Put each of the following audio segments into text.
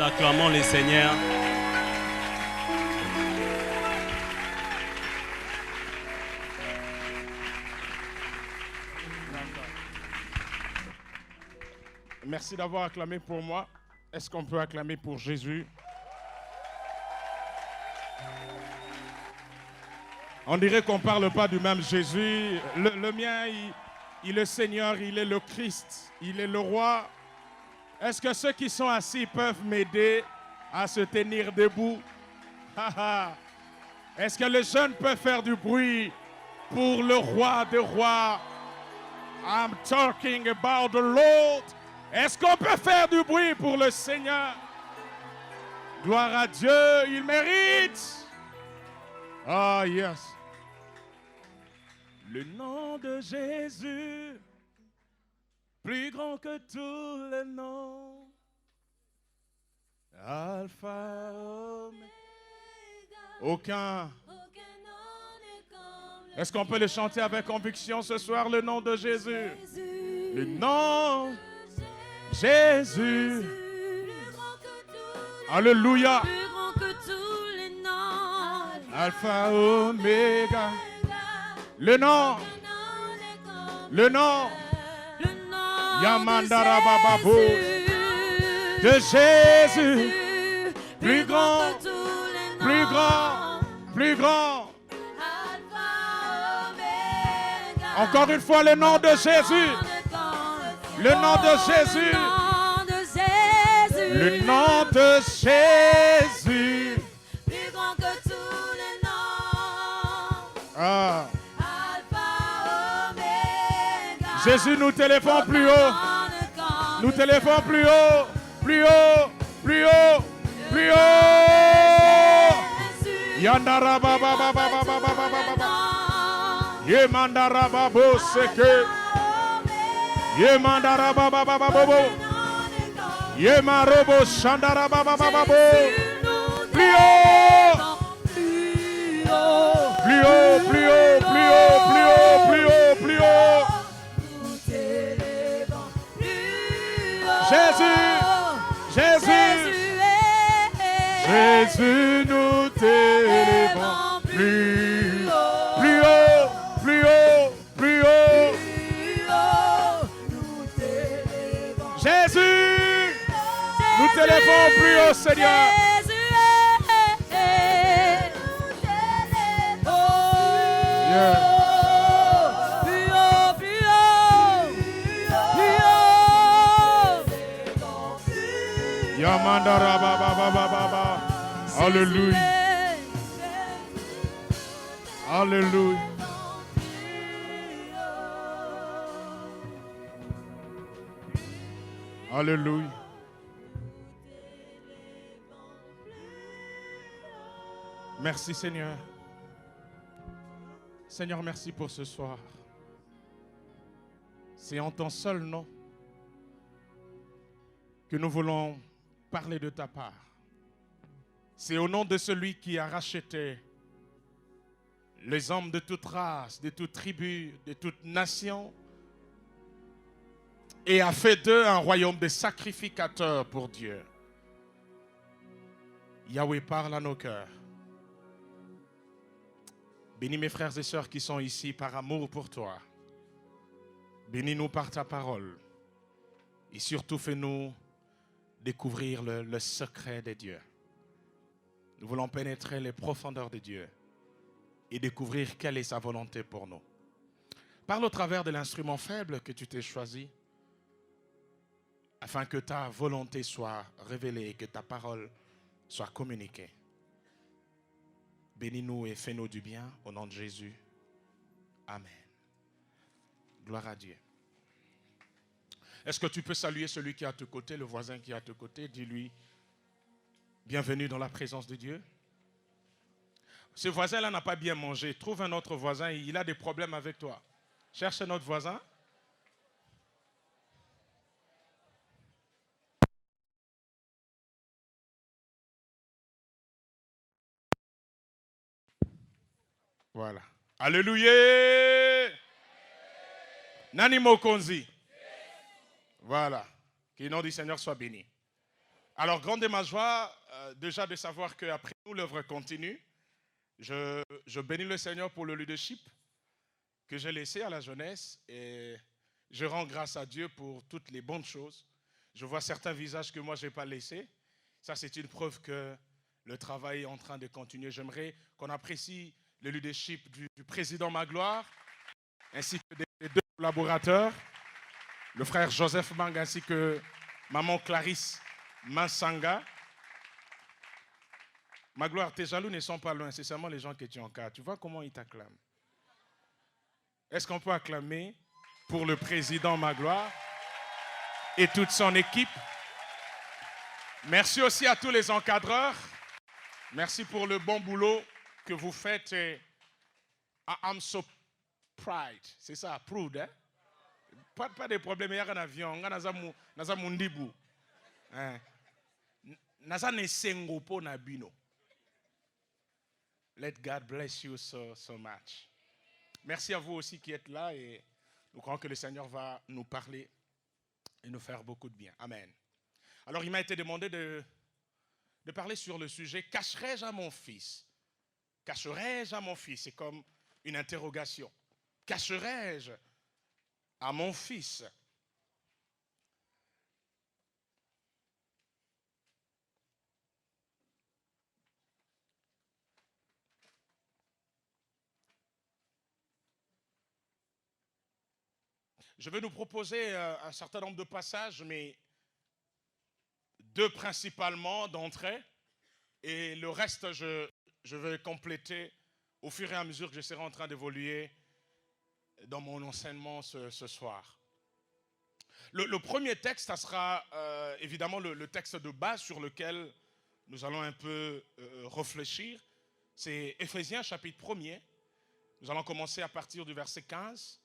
acclamons le Seigneur. Merci d'avoir acclamé pour moi. Est-ce qu'on peut acclamer pour Jésus? On dirait qu'on ne parle pas du même Jésus. Le mien, il est Seigneur, il est le Christ, il est le roi. Est-ce que ceux qui sont assis peuvent m'aider à se tenir debout? Est-ce que les jeunes peuvent faire du bruit pour le roi des rois? I'm talking about the Lord. Est-ce qu'on peut faire du bruit pour le Seigneur? Gloire à Dieu, il mérite. Ah, yes. Le nom de Jésus, plus grand que tous les noms. Alpha, Oméga. Aucun. Est-ce qu'on peut le chanter avec conviction ce soir, le nom de Jésus? Le nom Jésus. Alléluia. Alpha, Oméga. Le nom. Le nom. Yamandara Bababo. De Jésus. Plus grand. Plus grand. Plus grand. Encore une fois, le nom de Jésus. Le nom de Jésus. Le nom de Jésus. Plus grand que tous les noms. Ah. Alpha, Oméga. Jésus, nous t'élevons plus haut. Nous t'élevons plus haut. Plus haut. Plus haut. Plus haut. Yandara baba baba baba baba baba. Yemandara babo seke. Yemandara baba baba babo. Yemarobo shandara baba baba babo. Plus haut. Plus haut. Plus haut. Plus haut. Plus haut. Plus haut. Plus haut. Jésus. Jésus. Jésus, nous t'élevons plus haut. Plus haut. Plus haut. Plus haut. Jésus, nous t'élevons plus haut, Seigneur. Yeah. Plus haut, plus haut, plus haut. Yamandara baba baba baba. Alléluia. Alléluia. Alléluia. Merci Seigneur. Seigneur, merci pour ce soir. C'est en ton seul nom que nous voulons parler de ta part. C'est au nom de celui qui a racheté les hommes de toute race, de toute tribu, de toute nation, et a fait d'eux un royaume de sacrificateurs pour Dieu. Yahweh, parle à nos cœurs. Bénis mes frères et sœurs qui sont ici par amour pour toi. Bénis-nous par ta parole. Et surtout, fais-nous découvrir le secret de Dieu. Nous voulons pénétrer les profondeurs de Dieu et découvrir quelle est sa volonté pour nous. Parle au travers de l'instrument faible que tu t'es choisi, afin que ta volonté soit révélée et que ta parole soit communiquée. Bénis-nous et fais-nous du bien au nom de Jésus. Amen. Gloire à Dieu. Est-ce que tu peux saluer celui qui est à tes côtés, le voisin qui est à tes côtés? Dis-lui, bienvenue dans la présence de Dieu. Ce voisin-là n'a pas bien mangé. Trouve un autre voisin, il a des problèmes avec toi. Cherche un autre voisin. Voilà. Alléluia. Nani Mokonzi. Voilà. Que le nom du Seigneur soit béni. Alors, grande est ma joie déjà de savoir qu'après nous, l'œuvre continue. Je bénis le Seigneur pour le leadership que j'ai laissé à la jeunesse et je rends grâce à Dieu pour toutes les bonnes choses. Je vois certains visages que moi, je n'ai pas laissés. Ça, c'est une preuve que le travail est en train de continuer. J'aimerais qu'on apprécie le leadership du président Magloire, ainsi que des deux collaborateurs, le frère Joseph Mang, ainsi que maman Clarisse Mansanga. Magloire, tes jaloux ne sont pas loin, c'est seulement les gens que tu encadres. Tu vois comment ils t'acclament. Est-ce qu'on peut acclamer pour le président Magloire et toute son équipe? Merci aussi à tous les encadreurs. Merci pour le bon boulot que vous faites. I'm so proud. C'est ça, proud, hein? Pas de problème, il y a un avion. Il y a un mundibu. Il y a un sengopo nabino. Let God bless you so much. Merci à vous aussi qui êtes là et nous croyons que le Seigneur va nous parler et nous faire beaucoup de bien. Amen. Alors, il m'a été demandé de parler sur le sujet « Cacherai-je à mon fils ?» Cacherai-je à mon fils? C'est comme une interrogation. Cacherai-je à mon fils? Je vais nous proposer un certain nombre de passages, mais deux principalement d'entrée. Et le reste, je vais compléter au fur et à mesure que je serai en train d'évoluer dans mon enseignement ce soir. Le premier texte, ça sera évidemment le texte de base sur lequel nous allons un peu réfléchir. C'est Éphésiens chapitre 1er. Nous allons commencer à partir du verset 15.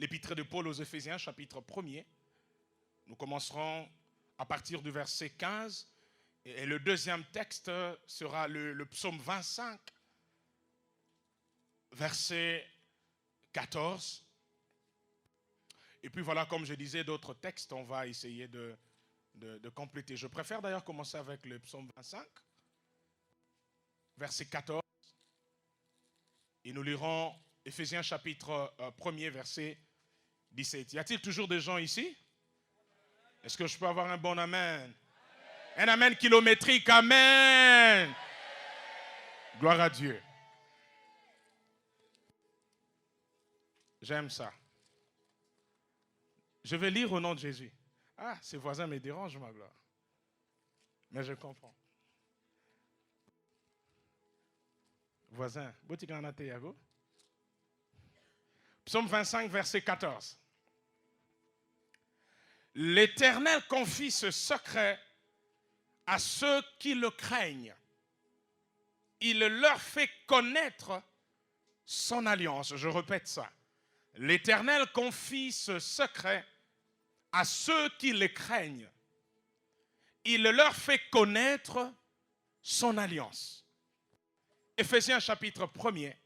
L'épître de Paul aux Éphésiens, chapitre 1er. Nous commencerons à partir du verset 15. Et le deuxième texte sera le psaume 25, verset 14. Et puis voilà, comme je disais, d'autres textes, on va essayer de compléter. Je préfère d'ailleurs commencer avec le psaume 25, verset 14. Et nous lirons Éphésiens chapitre 1er, verset 17. Y a-t-il toujours des gens ici? Est-ce que je peux avoir un bon amen? Un amen kilométrique, amen. Gloire à Dieu. J'aime ça. Je vais lire au nom de Jésus. Ah, ces voisins me dérangent, ma gloire. Mais je comprends. Voisin, Psaume 25, verset 14. L'Éternel confie ce secret à ceux qui le craignent. Il leur fait connaître son alliance. Je répète ça. L'Éternel confie ce secret à ceux qui le craignent. Il leur fait connaître son alliance. Éphésiens chapitre 1er,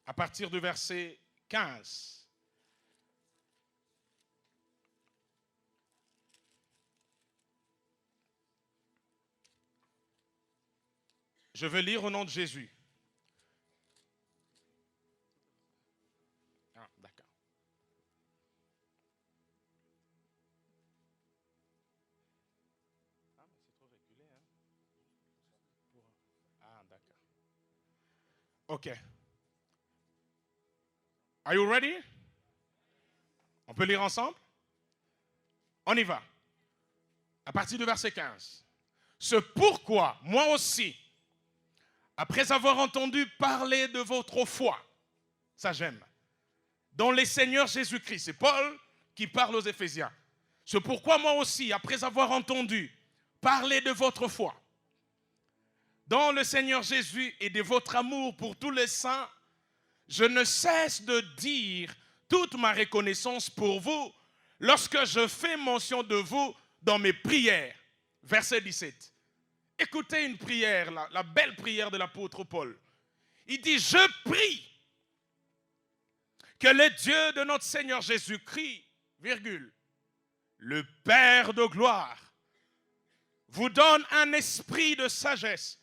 à partir du verset 15. Je vais lire au nom de Jésus. Ah, d'accord. Ah, mais c'est trop reculé, hein? Ah, d'accord. OK. Are you ready? On peut lire ensemble? On y va. À partir du verset 15. C'est pourquoi, moi aussi, après avoir entendu parler de votre foi, ça j'aime, dans le Seigneur Jésus-Christ, c'est Paul qui parle aux Éphésiens. C'est pourquoi moi aussi, après avoir entendu parler de votre foi, dans le Seigneur Jésus et de votre amour pour tous les saints, je ne cesse de dire toute ma reconnaissance pour vous lorsque je fais mention de vous dans mes prières. Verset 17. Écoutez une prière, la belle prière de l'apôtre Paul. Il dit, je prie que le Dieu de notre Seigneur Jésus-Christ, virgule, le Père de gloire, vous donne un esprit de sagesse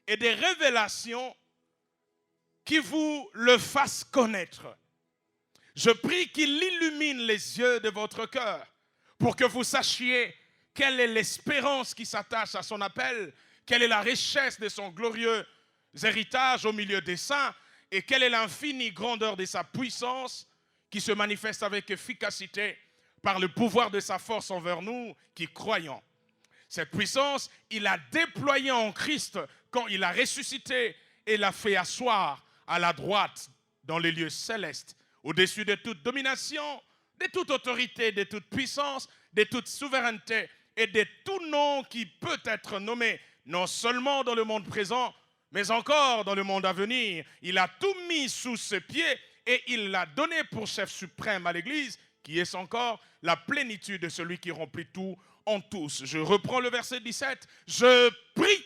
et des révélations qui vous le fassent connaître. Je prie qu'il illumine les yeux de votre cœur pour que vous sachiez quelle est l'espérance qui s'attache à son appel, quelle est la richesse de son glorieux héritage au milieu des saints et quelle est l'infinie grandeur de sa puissance qui se manifeste avec efficacité par le pouvoir de sa force envers nous qui croyons. Cette puissance, il l'a déployée en Christ quand il a ressuscité et l'a fait asseoir à la droite dans les lieux célestes, au-dessus de toute domination, de toute autorité, de toute puissance, de toute souveraineté et de tout nom qui peut être nommé, non seulement dans le monde présent, mais encore dans le monde à venir. Il a tout mis sous ses pieds et il l'a donné pour chef suprême à l'Église, qui est encore la plénitude de celui qui remplit tout en tous. Je reprends le verset 17. Je prie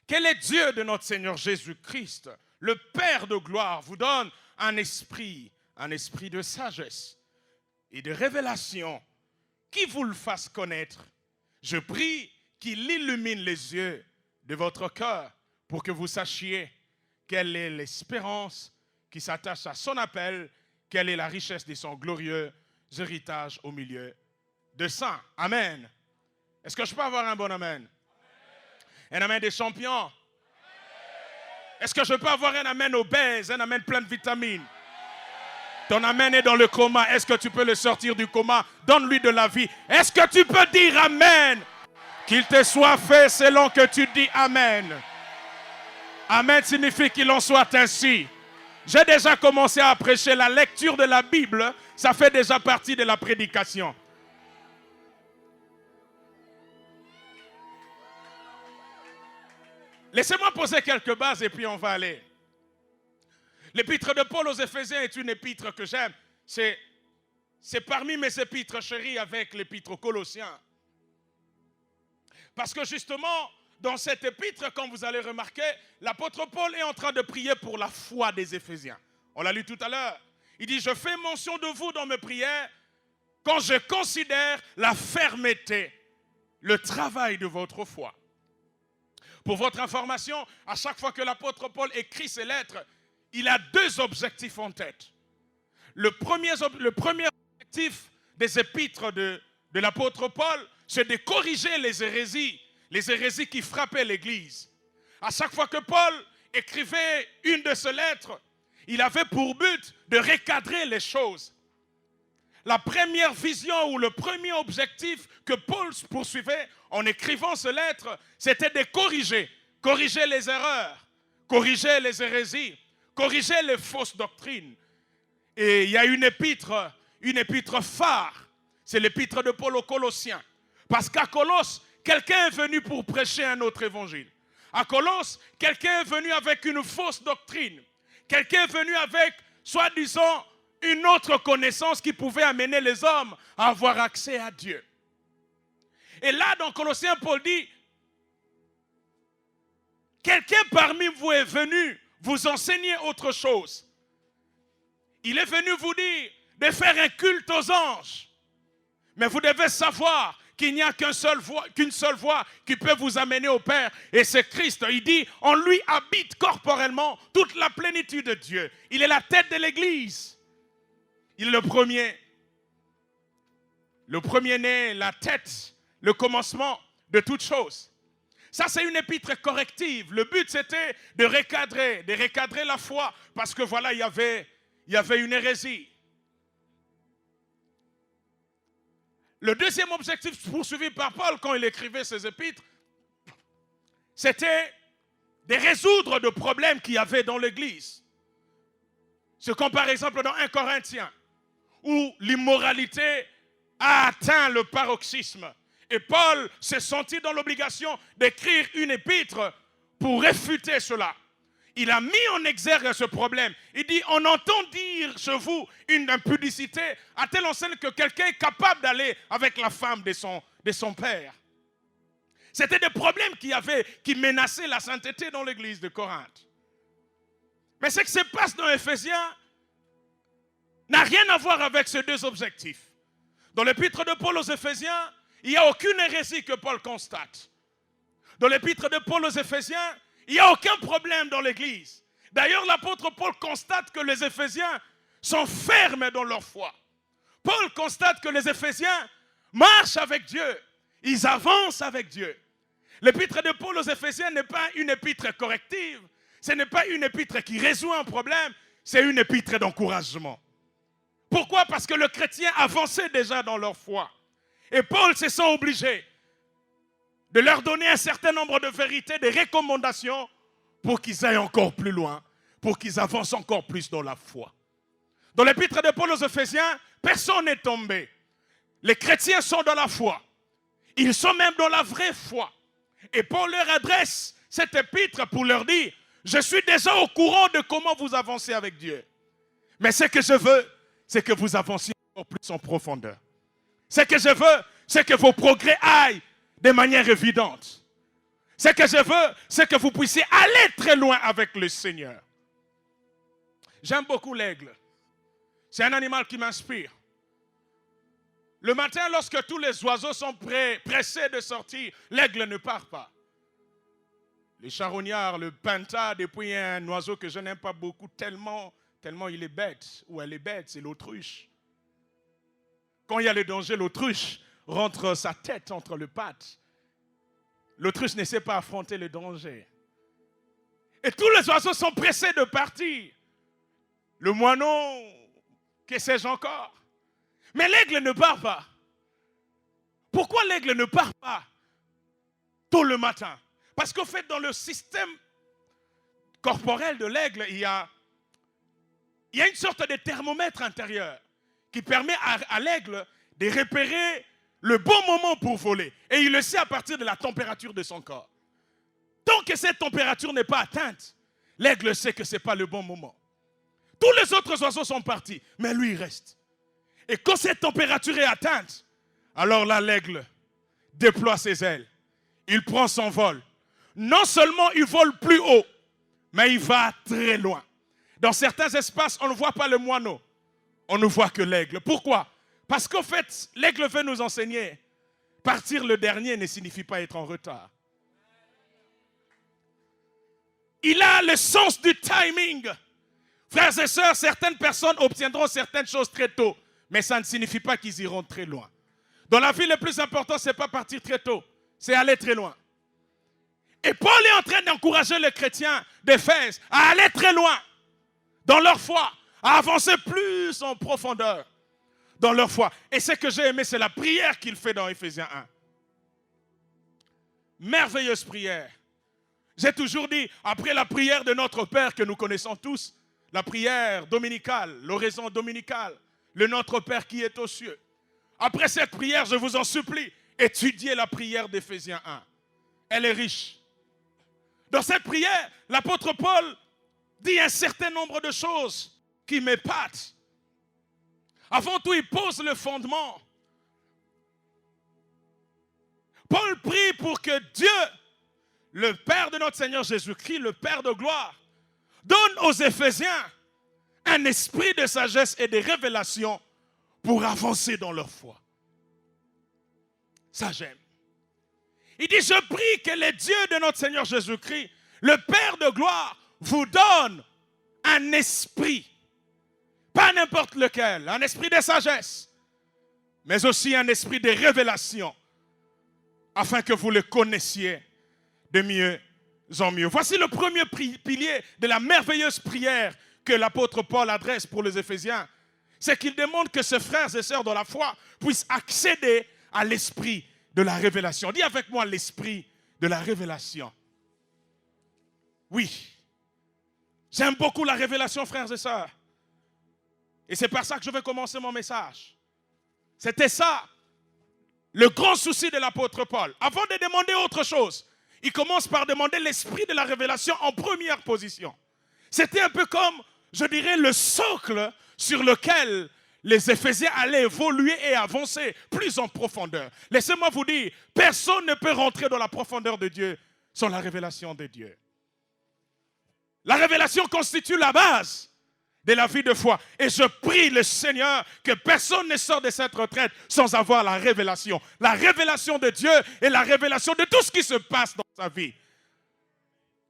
que le Dieu de notre Seigneur Jésus-Christ, le Père de gloire, vous donne un esprit de sagesse et de révélation qui vous le fasse connaître. Je prie qu'il illumine les yeux de votre cœur pour que vous sachiez quelle est l'espérance qui s'attache à son appel, quelle est la richesse de son glorieux héritage au milieu de saints. Amen. Est-ce que je peux avoir un bon amen? Un amen des champions? Est-ce que je peux avoir un amen obèse, un amen plein de vitamines? Ton amen est dans le coma. Est-ce que tu peux le sortir du coma? Donne-lui de la vie. Est-ce que tu peux dire amen? Qu'il te soit fait selon que tu dis amen. Amen signifie qu'il en soit ainsi. J'ai déjà commencé à prêcher la lecture de la Bible. Ça fait déjà partie de la prédication. Laissez-moi poser quelques bases et puis on va aller. L'épître de Paul aux Éphésiens est une épître que j'aime. C'est parmi mes épîtres chéries avec l'épître aux Colossiens. Parce que justement, dans cette épître, comme vous allez remarquer, l'apôtre Paul est en train de prier pour la foi des Éphésiens. On l'a lu tout à l'heure. Il dit, je fais mention de vous dans mes prières quand je considère la fermeté, le travail de votre foi. Pour votre information, à chaque fois que l'apôtre Paul écrit ses lettres, il a deux objectifs en tête. Le premier objectif des épîtres de l'apôtre Paul, c'est de corriger les hérésies qui frappaient l'Église. À chaque fois que Paul écrivait une de ses lettres, il avait pour but de recadrer les choses. La première vision ou le premier objectif que Paul poursuivait en écrivant ces lettres, c'était de corriger les erreurs, corriger les hérésies, corriger les fausses doctrines. Et il y a une épître phare, c'est l'épître de Paul aux Colossiens. Parce qu'à Colosse, quelqu'un est venu pour prêcher un autre évangile. À Colosse, quelqu'un est venu avec une fausse doctrine. Quelqu'un est venu avec, soi-disant, une autre connaissance qui pouvait amener les hommes à avoir accès à Dieu. Et là, dans Colossiens, Paul dit, quelqu'un parmi vous est venu vous enseigner autre chose. Il est venu vous dire de faire un culte aux anges. Mais vous devez savoir qu'il n'y a qu'une seule voie qui peut vous amener au Père, et c'est Christ. Il dit, en lui habite corporellement toute la plénitude de Dieu. Il est la tête de l'Église. Il est le premier-né, la tête, le commencement de toutes choses. Ça, c'est une épître corrective. Le but, c'était de recadrer la foi, parce que voilà, il y avait une hérésie. Le deuxième objectif poursuivi par Paul quand il écrivait ses épîtres, c'était de résoudre des problèmes qu'il y avait dans l'Église. C'est comme par exemple dans 1 Corinthiens, où l'immoralité a atteint le paroxysme. Et Paul s'est senti dans l'obligation d'écrire une épître pour réfuter cela. Il a mis en exergue ce problème. Il dit, on entend dire chez vous une impudicité à telle enseigne que quelqu'un est capable d'aller avec la femme de son père. C'était des problèmes qui menaçaient la sainteté dans l'église de Corinthe. Mais ce qui se passe dans Éphésiens n'a rien à voir avec ces deux objectifs. Dans l'épître de Paul aux Éphésiens, il n'y a aucune hérésie que Paul constate. Dans l'épître de Paul aux Éphésiens, il n'y a aucun problème dans l'Église. D'ailleurs, l'apôtre Paul constate que les Éphésiens sont fermes dans leur foi. Paul constate que les Éphésiens marchent avec Dieu. Ils avancent avec Dieu. L'épître de Paul aux Éphésiens n'est pas une épître corrective. Ce n'est pas une épître qui résout un problème. C'est une épître d'encouragement. Pourquoi? Parce que le chrétien avançait déjà dans leur foi. Et Paul se sent obligé de leur donner un certain nombre de vérités, de recommandations pour qu'ils aillent encore plus loin, pour qu'ils avancent encore plus dans la foi. Dans l'épître de Paul aux Éphésiens, personne n'est tombé. Les chrétiens sont dans la foi. Ils sont même dans la vraie foi. Et Paul leur adresse cette épître pour leur dire, je suis déjà au courant de comment vous avancez avec Dieu. Mais ce que je veux, c'est que vous avanciez encore plus en profondeur. Ce que je veux, c'est que vos progrès aillent de manière évidente. Ce que je veux, c'est que vous puissiez aller très loin avec le Seigneur. J'aime beaucoup l'aigle. C'est un animal qui m'inspire. Le matin, lorsque tous les oiseaux sont pressés de sortir, l'aigle ne part pas. Les charognards, le pintade, et puis un oiseau que je n'aime pas beaucoup tellement il est bête, ou elle est bête, c'est l'autruche. Quand il y a le danger, l'autruche rentre sa tête entre les pattes. L'autruche ne sait pas affronter le danger. Et tous les oiseaux sont pressés de partir. Le moineau, que sais-je encore. Mais l'aigle ne part pas. Pourquoi l'aigle ne part pas tôt le matin? Parce qu'au fait, dans le système corporel de l'aigle, il y a une sorte de thermomètre intérieur qui permet à l'aigle de repérer le bon moment pour voler. Et il le sait à partir de la température de son corps. Tant que cette température n'est pas atteinte, l'aigle sait que ce n'est pas le bon moment. Tous les autres oiseaux sont partis, mais lui il reste. Et quand cette température est atteinte, alors là l'aigle déploie ses ailes. Il prend son vol. Non seulement il vole plus haut, mais il va très loin. Dans certains espaces, on ne voit pas le moineau. On ne voit que l'aigle. Pourquoi? Parce qu'en fait, l'aigle veut nous enseigner. Partir le dernier ne signifie pas être en retard. Il a le sens du timing. Frères et sœurs, certaines personnes obtiendront certaines choses très tôt, mais ça ne signifie pas qu'ils iront très loin. Dans la vie, le plus important, ce n'est pas partir très tôt, c'est aller très loin. Et Paul est en train d'encourager les chrétiens d'Éphèse à aller très loin dans leur foi, à avancer plus en profondeur dans leur foi. Et ce que j'ai aimé, c'est la prière qu'il fait dans Éphésiens 1. Merveilleuse prière. J'ai toujours dit, après la prière de notre Père que nous connaissons tous, la prière dominicale, l'oraison dominicale, le Notre Père qui est aux cieux. Après cette prière, je vous en supplie, étudiez la prière d'Éphésiens 1. Elle est riche. Dans cette prière, l'apôtre Paul dit un certain nombre de choses qui m'épatent. Avant tout, il pose le fondement. Paul prie pour que Dieu, le Père de notre Seigneur Jésus-Christ, le Père de gloire, donne aux Éphésiens un esprit de sagesse et de révélation pour avancer dans leur foi. Ça, j'aime. Il dit, je prie que le Dieu de notre Seigneur Jésus-Christ, le Père de gloire, vous donne un esprit, pas n'importe lequel, un esprit de sagesse, mais aussi un esprit de révélation, afin que vous le connaissiez de mieux en mieux. Voici le premier pilier de la merveilleuse prière que l'apôtre Paul adresse pour les Éphésiens. C'est qu'il demande que ses frères et sœurs dans la foi puissent accéder à l'esprit de la révélation. Dis avec moi l'esprit de la révélation. Oui, j'aime beaucoup la révélation, frères et sœurs. Et c'est par ça que je vais commencer mon message. C'était ça, le grand souci de l'apôtre Paul. Avant de demander autre chose, il commence par demander l'esprit de la révélation en première position. C'était un peu comme, je dirais, le socle sur lequel les Éphésiens allaient évoluer et avancer plus en profondeur. Laissez-moi vous dire, personne ne peut rentrer dans la profondeur de Dieu sans la révélation de Dieu. La révélation constitue la base de la vie de foi. Et je prie le Seigneur que personne ne sorte de cette retraite sans avoir la révélation. La révélation de Dieu et la révélation de tout ce qui se passe dans sa vie.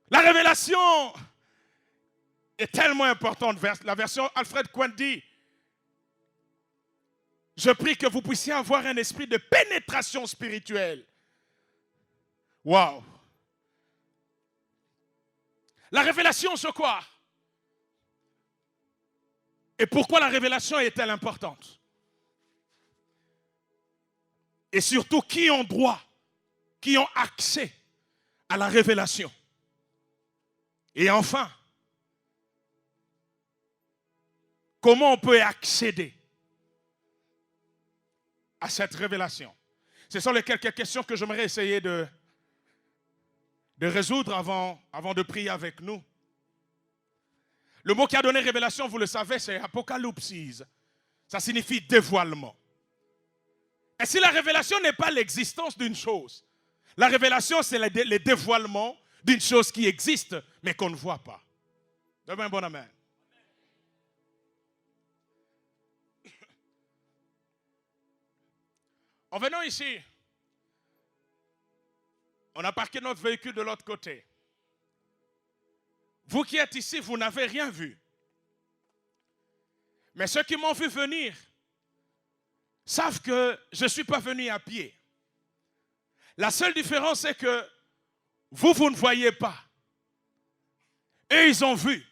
La révélation est tellement importante. La version Alfred Quinn dit, je prie que vous puissiez avoir un esprit de pénétration spirituelle. Waouh! La révélation, c'est quoi? Et pourquoi la révélation est-elle importante? Et surtout, qui ont droit, qui ont accès à la révélation? Et enfin, comment on peut accéder à cette révélation? Ce sont les quelques questions que j'aimerais essayer de résoudre avant de prier avec nous. Le mot qui a donné révélation, vous le savez, c'est apocalypsis. Ça signifie dévoilement. Et si la révélation n'est pas l'existence d'une chose, la révélation, c'est le dévoilement d'une chose qui existe, mais qu'on ne voit pas. Demain, bon amen. En venant ici, on a parqué notre véhicule de l'autre côté. Vous qui êtes ici, vous n'avez rien vu. Mais ceux qui m'ont vu venir savent que je ne suis pas venu à pied. La seule différence, c'est que vous ne voyez pas. Eux, ils ont vu.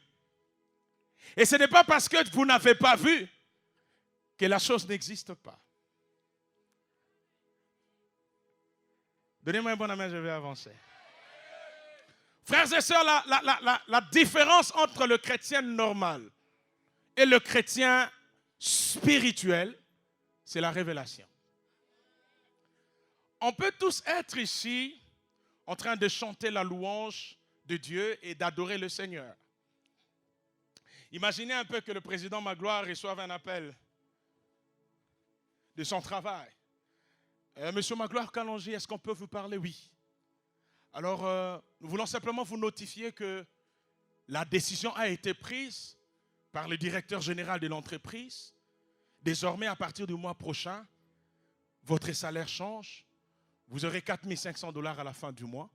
Et ce n'est pas parce que vous n'avez pas vu que la chose n'existe pas. Donnez-moi un bon amen, je vais avancer. Frères et sœurs, la différence entre le chrétien normal et le chrétien spirituel, c'est la révélation. On peut tous être ici en train de chanter la louange de Dieu et d'adorer le Seigneur. Imaginez un peu que le président Magloire reçoive un appel de son travail. Monsieur Magloire Kalonji, est-ce qu'on peut vous parler? Oui. Alors, nous voulons simplement vous notifier que la décision a été prise par le directeur général de l'entreprise. Désormais, à partir du mois prochain, votre salaire change. Vous aurez 4 500 $ à la fin du mois.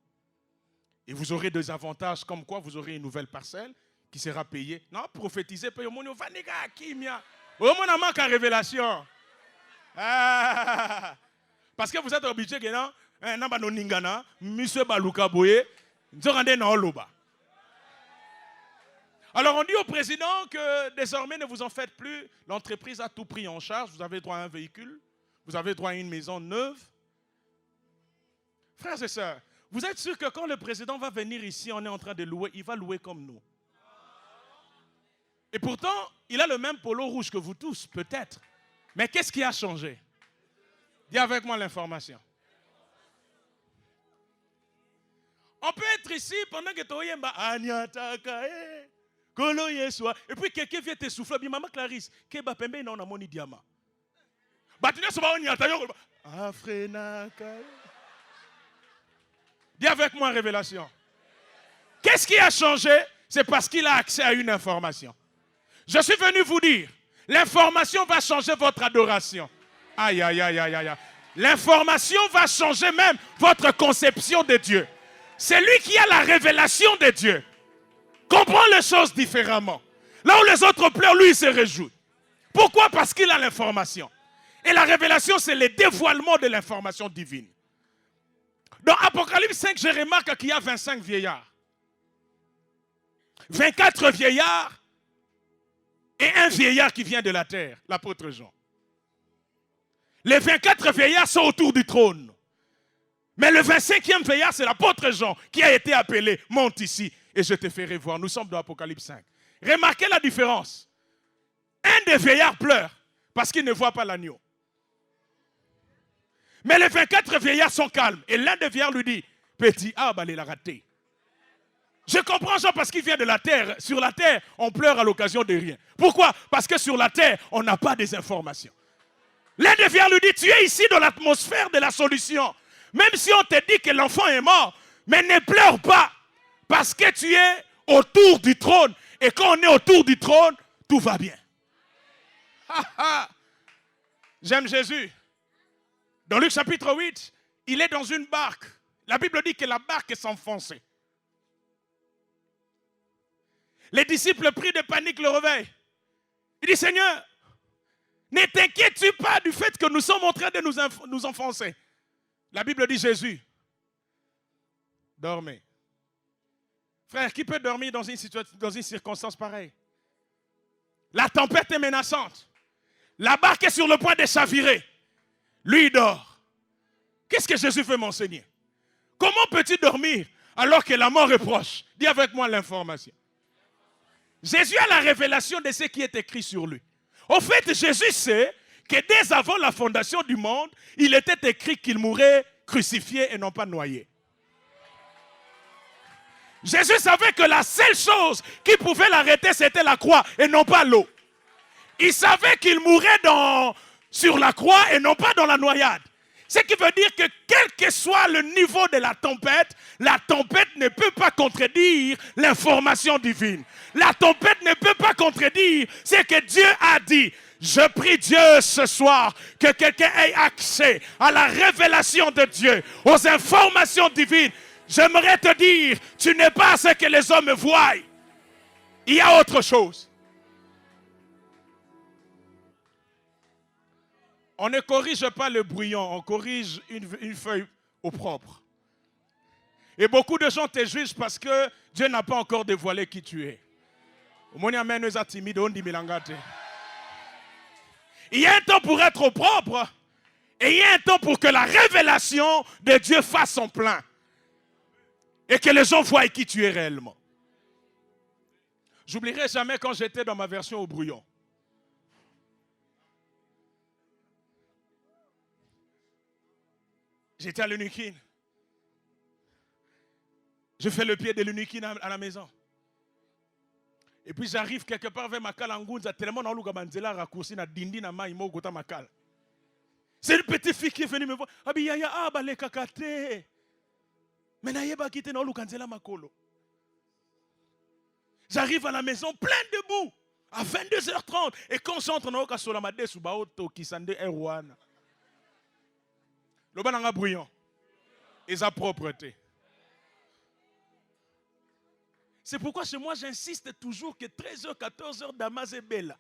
Et vous aurez des avantages comme quoi vous aurez une nouvelle parcelle qui sera payée. Non, prophétisez, payez au monde. Au moins, on manque à révélation. Parce que vous êtes obligé que non. Alors on dit au président que désormais ne vous en faites plus. L'entreprise a tout pris en charge. Vous avez droit à un véhicule. Vous avez droit à une maison neuve. Frères et sœurs, vous êtes sûrs que quand le président va venir ici, on est en train de louer, il va louer comme nous. Et pourtant, il a le même polo rouge que vous tous, peut-être. Mais qu'est-ce qui a changé? Dis avec moi l'information. On peut être ici pendant que tu es et puis quelqu'un vient te souffler. Maman Clarisse, que Bapembe n'a pas mon diamant. Dis avec moi révélation. Qu'est-ce qui a changé? C'est parce qu'il a accès à une information. Je suis venu vous dire, l'information va changer votre adoration. Aïe, aïe, aïe, aïe, aïe. L'information va changer même votre conception de Dieu. C'est lui qui a la révélation de Dieu. Comprend les choses différemment. Là où les autres pleurent, lui il se réjouit. Pourquoi? Parce qu'il a l'information. Et la révélation, c'est le dévoilement de l'information divine. Dans Apocalypse 5, je remarque qu'il y a 25 vieillards. 24 vieillards et un vieillard qui vient de la terre, l'apôtre Jean. Les 24 vieillards sont autour du trône. Mais le 25e vieillard, c'est l'apôtre Jean qui a été appelé. Monte ici et je te ferai voir. Nous sommes dans Apocalypse 5. Remarquez la différence. Un des vieillards pleure parce qu'il ne voit pas l'agneau. Mais les 24 vieillards sont calmes. Et l'un des vieillards lui dit, petit, il a raté. Je comprends Jean parce qu'il vient de la terre. Sur la terre, on pleure à l'occasion de rien. Pourquoi? Parce que sur la terre, on n'a pas des informations. L'un des vieillards lui dit, tu es ici dans l'atmosphère de la solution. Même si on te dit que l'enfant est mort, mais ne pleure pas. Parce que tu es autour du trône. Et quand on est autour du trône, tout va bien. J'aime Jésus. Dans Luc chapitre 8, il est dans une barque. La Bible dit que la barque s'enfonçait. Les disciples pris de panique le réveillent. Il dit, Seigneur, ne t'inquiètes-tu pas du fait que nous sommes en train de nous enfoncer. La Bible dit, Jésus, dormez. Frère, qui peut dormir dans une circonstance pareille? La tempête est menaçante. La barque est sur le point de chavirer. Lui, il dort. Qu'est-ce que Jésus veut m'enseigner? Comment peux-tu dormir alors que la mort est proche? Dis avec moi l'information. Jésus a la révélation de ce qui est écrit sur lui. Au fait, Jésus sait que dès avant la fondation du monde, il était écrit qu'il mourrait crucifié et non pas noyé. Jésus savait que la seule chose qui pouvait l'arrêter, c'était la croix et non pas l'eau. Il savait qu'il mourrait sur la croix et non pas dans la noyade. Ce qui veut dire que quel que soit le niveau de la tempête ne peut pas contredire l'information divine. La tempête ne peut pas contredire ce que Dieu a dit. Je prie Dieu ce soir que quelqu'un ait accès à la révélation de Dieu, aux informations divines. J'aimerais te dire, tu n'es pas ce que les hommes voient. Il y a autre chose. On ne corrige pas le brouillon, on corrige une feuille au propre. Et beaucoup de gens te jugent parce que Dieu n'a pas encore dévoilé qui tu es. Il y a un temps pour être au propre et il y a un temps pour que la révélation de Dieu fasse son plein. Et que les gens voient qui tu es réellement. J'oublierai jamais quand j'étais dans ma version au brouillon. J'étais à l'Unikin. Je fais le pied de l'Unikin à la maison. Et puis j'arrive quelque part vers Makal Angounza, tellement dans l'Ougabanzela raccourci na dindi na ma imo gota Makal. C'est une petite fille qui est venue me voir. Abi yaya abale kakate. Mais naïeba quitté na l'Ouganzela makolo. J'arrive à la maison plein de boue à 22h30 et quand j'entre dans le Solamade sous Baoto qui s'en Erwana. Le bananga brouillon et sa propreté. C'est pourquoi chez moi j'insiste toujours que 13h, 14h Damas est belle.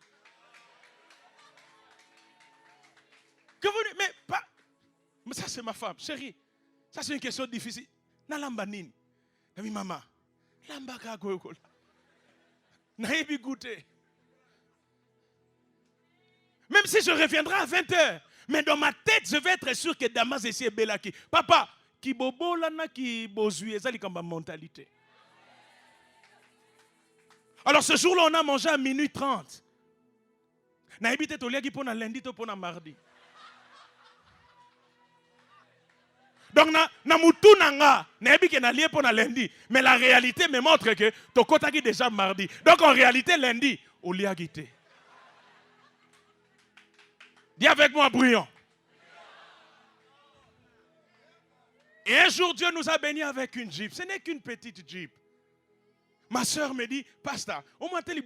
Que vous mais pas. Mais ça c'est ma femme, chérie. Ça c'est une question difficile. Na lamba nini? Nami maman. Lamba ka goyokol. Na yebi goûter. Même si je reviendrai à 20h. Mais dans ma tête, je vais être sûr que Damas ici est belle. Papa, qui bobo lana qui bozui, ça c'est comme ma mentalité. Alors ce jour-là, on a mangé à minuit 30. Na habité to liagi pour lundi to pour mardi. Donc na mutu nanga, na habité na lié pour lundi, mais la réalité me montre que to kotaki déjà mardi. Donc en réalité lundi, au liagité. Dis avec moi, brouillon. Et un jour, Dieu nous a bénis avec une Jeep. Ce n'est qu'une petite Jeep. Ma soeur me dit, Pasteur, on m'a dit,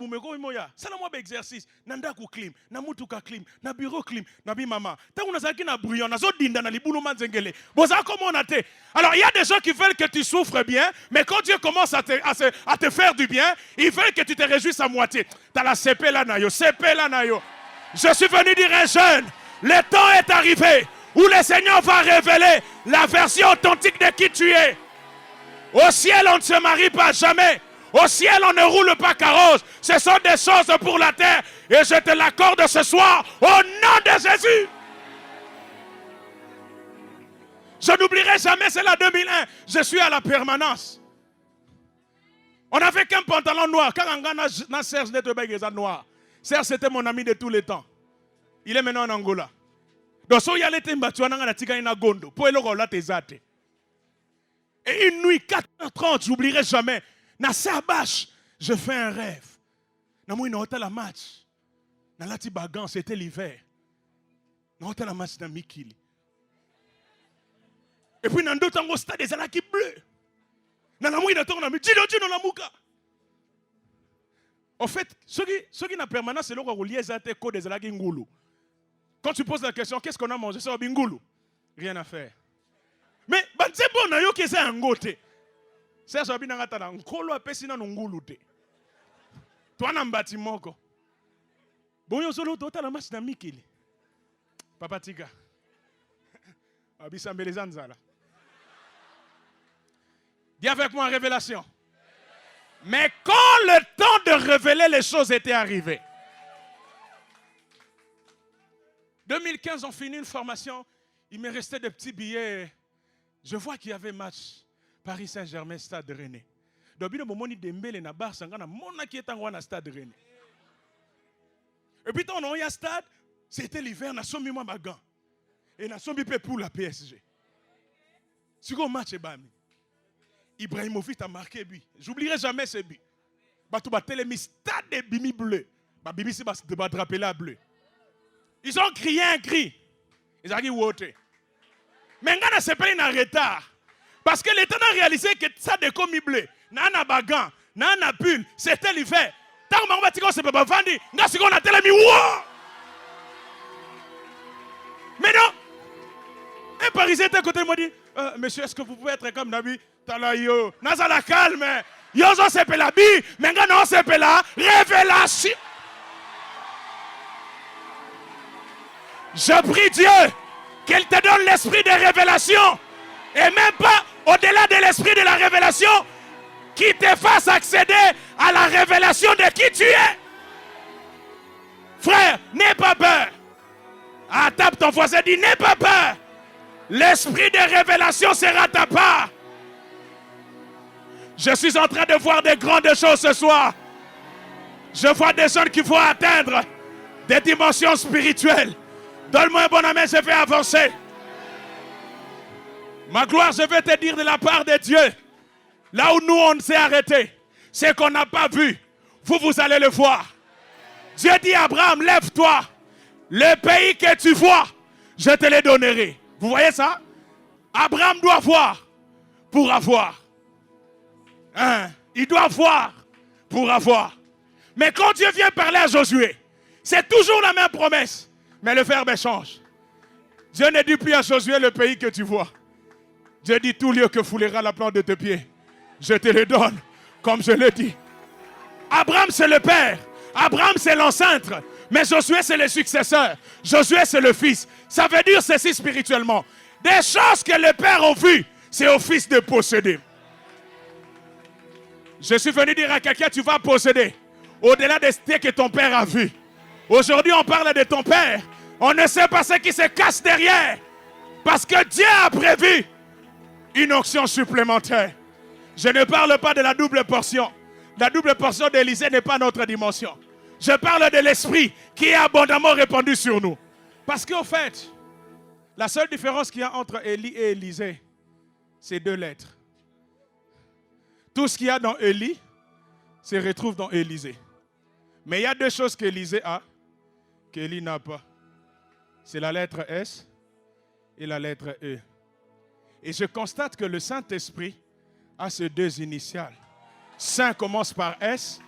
ça n'a pas exercice. Nanda ku clim, na mutuka clim, na bureau clim, na bi mama. Tant on a zaki na brouillon, na zo dinda na liboulou manzengele. Boza comment on a été. Alors il y a des gens qui veulent que tu souffres bien, mais quand Dieu commence à te faire du bien, ils veulent que tu te réjouisses à moitié. T'as la CP là nayo, CP là nayo. Je suis venu dire un jeune, le temps est arrivé où le Seigneur va révéler la version authentique de qui tu es. Au ciel, on ne se marie pas jamais. Au ciel, on ne roule pas carrosse. Ce sont des choses pour la terre. Et je te l'accorde ce soir au nom de Jésus. Je n'oublierai jamais, c'est la 2001. Je suis à la permanence. On n'avait qu'un pantalon noir. Quand on a Serge n'était noir. Serge, c'était mon ami de tous les temps. Il est maintenant en Angola. Donc, si il y a les tembatouans, on a tigé na gondo. Pour le rôle, t'es zate. Et une nuit, 4h30, j'oublierai jamais. Na Sabash, je fais un rêve. Na moi, on a la match. Na lati bagan, c'était l'hiver. Na on a la match dans Mikili. Et puis, dans d'autres temps, au stade, des alaki bleus. Na la moi, on a mis Dino la mouka. En fait, ceux qui n'ont permanence, c'est le code des Ngoulou. Quand tu poses la question, qu'est-ce qu'on a mangé? C'est Bingoulou. Rien à faire. Mais, c'est bon, que c'est un goûter. C'est ça, un kolo apesina Ngoulou. Toi, un bâtiment. Bon, yo solo, toi, la masse d'amikili. Papa Tika. Abisambelezanzala. Dis avec moi révélation. Mais quand le temps de révéler les choses était arrivé, 2015, on finit une formation, il me restait des petits billets. Je vois qu'il y avait match Paris Saint-Germain, Stade Rennais. Donc, il y a Dembélé na bar sangana mona qui est en Stade Rennais. Et puis, on a eu un stade, c'était l'hiver, on a sommi moi ma gant. Et on a sommi pour la PSG. C'est quoi le match, Ebami? Ibrahimovic a marqué but. J'oublierai jamais ce but. Batou batele mi stade de bimi bleu. Ba bimi si ba draper la bleu. Ils ont crié un cri. Ils ont dit wote. Mais ngana se payé en retard. Parce que l'État a réalisé que ça de comme bleu. Nana bagan, nana pull, c'était l'hiver. Tant que m'a dit se peut pas vendre, nga si on a télé mi wo. Mais non. Un Parisien était à côté de moi dit, monsieur, est-ce que vous pouvez être comme Nabi? Talayo, Nazala calme. Yozo sepe la bi, mais non sepe la révélation. Je prie Dieu qu'il te donne l'esprit de révélation. Et même pas au-delà de l'esprit de la révélation, qui te fasse accéder à la révélation de qui tu es. Frère, n'aie pas peur. Ah, tape ton voisin, dis n'aie pas peur. L'esprit de révélation sera ta part. Je suis en train de voir des grandes choses ce soir. Je vois des jeunes qui vont atteindre des dimensions spirituelles. Donne-moi un bon amen, je vais avancer. Ma gloire, je vais te dire de la part de Dieu. Là où nous, on s'est arrêté, c'est qu'on n'a pas vu. Vous allez le voir. Dieu dit à Abraham, lève-toi. Le pays que tu vois, je te le donnerai. Vous voyez ça? Abraham doit voir pour avoir. Il doit voir pour avoir. Mais quand Dieu vient parler à Josué, c'est toujours la même promesse. Mais le verbe change. Dieu ne dit plus à Josué le pays que tu vois. Dieu dit tout lieu que foulera la plante de tes pieds. Je te le donne, comme je l'ai dit. Abraham c'est le père. Abraham c'est l'ancêtre. Mais Josué c'est le successeur. Josué c'est le fils. Ça veut dire ceci spirituellement. Des choses que les pères ont vues, c'est au fils de posséder. Je suis venu dire à quelqu'un, tu vas posséder. Au-delà de ce que ton père a vu. Aujourd'hui, on parle de ton père. On ne sait pas ce qui se cache derrière. Parce que Dieu a prévu une onction supplémentaire. Je ne parle pas de la double portion. La double portion d'Élysée n'est pas notre dimension. Je parle de l'esprit qui est abondamment répandu sur nous. Parce qu'au fait, la seule différence qu'il y a entre Élie et Élysée, c'est 2 lettres. Tout ce qu'il y a dans Élie se retrouve dans Élysée. Mais il y a 2 choses qu'Élysée a, qu'Élie n'a pas. C'est la lettre S et la lettre E. Et je constate que le Saint-Esprit a ces 2 initiales. Saint commence par S,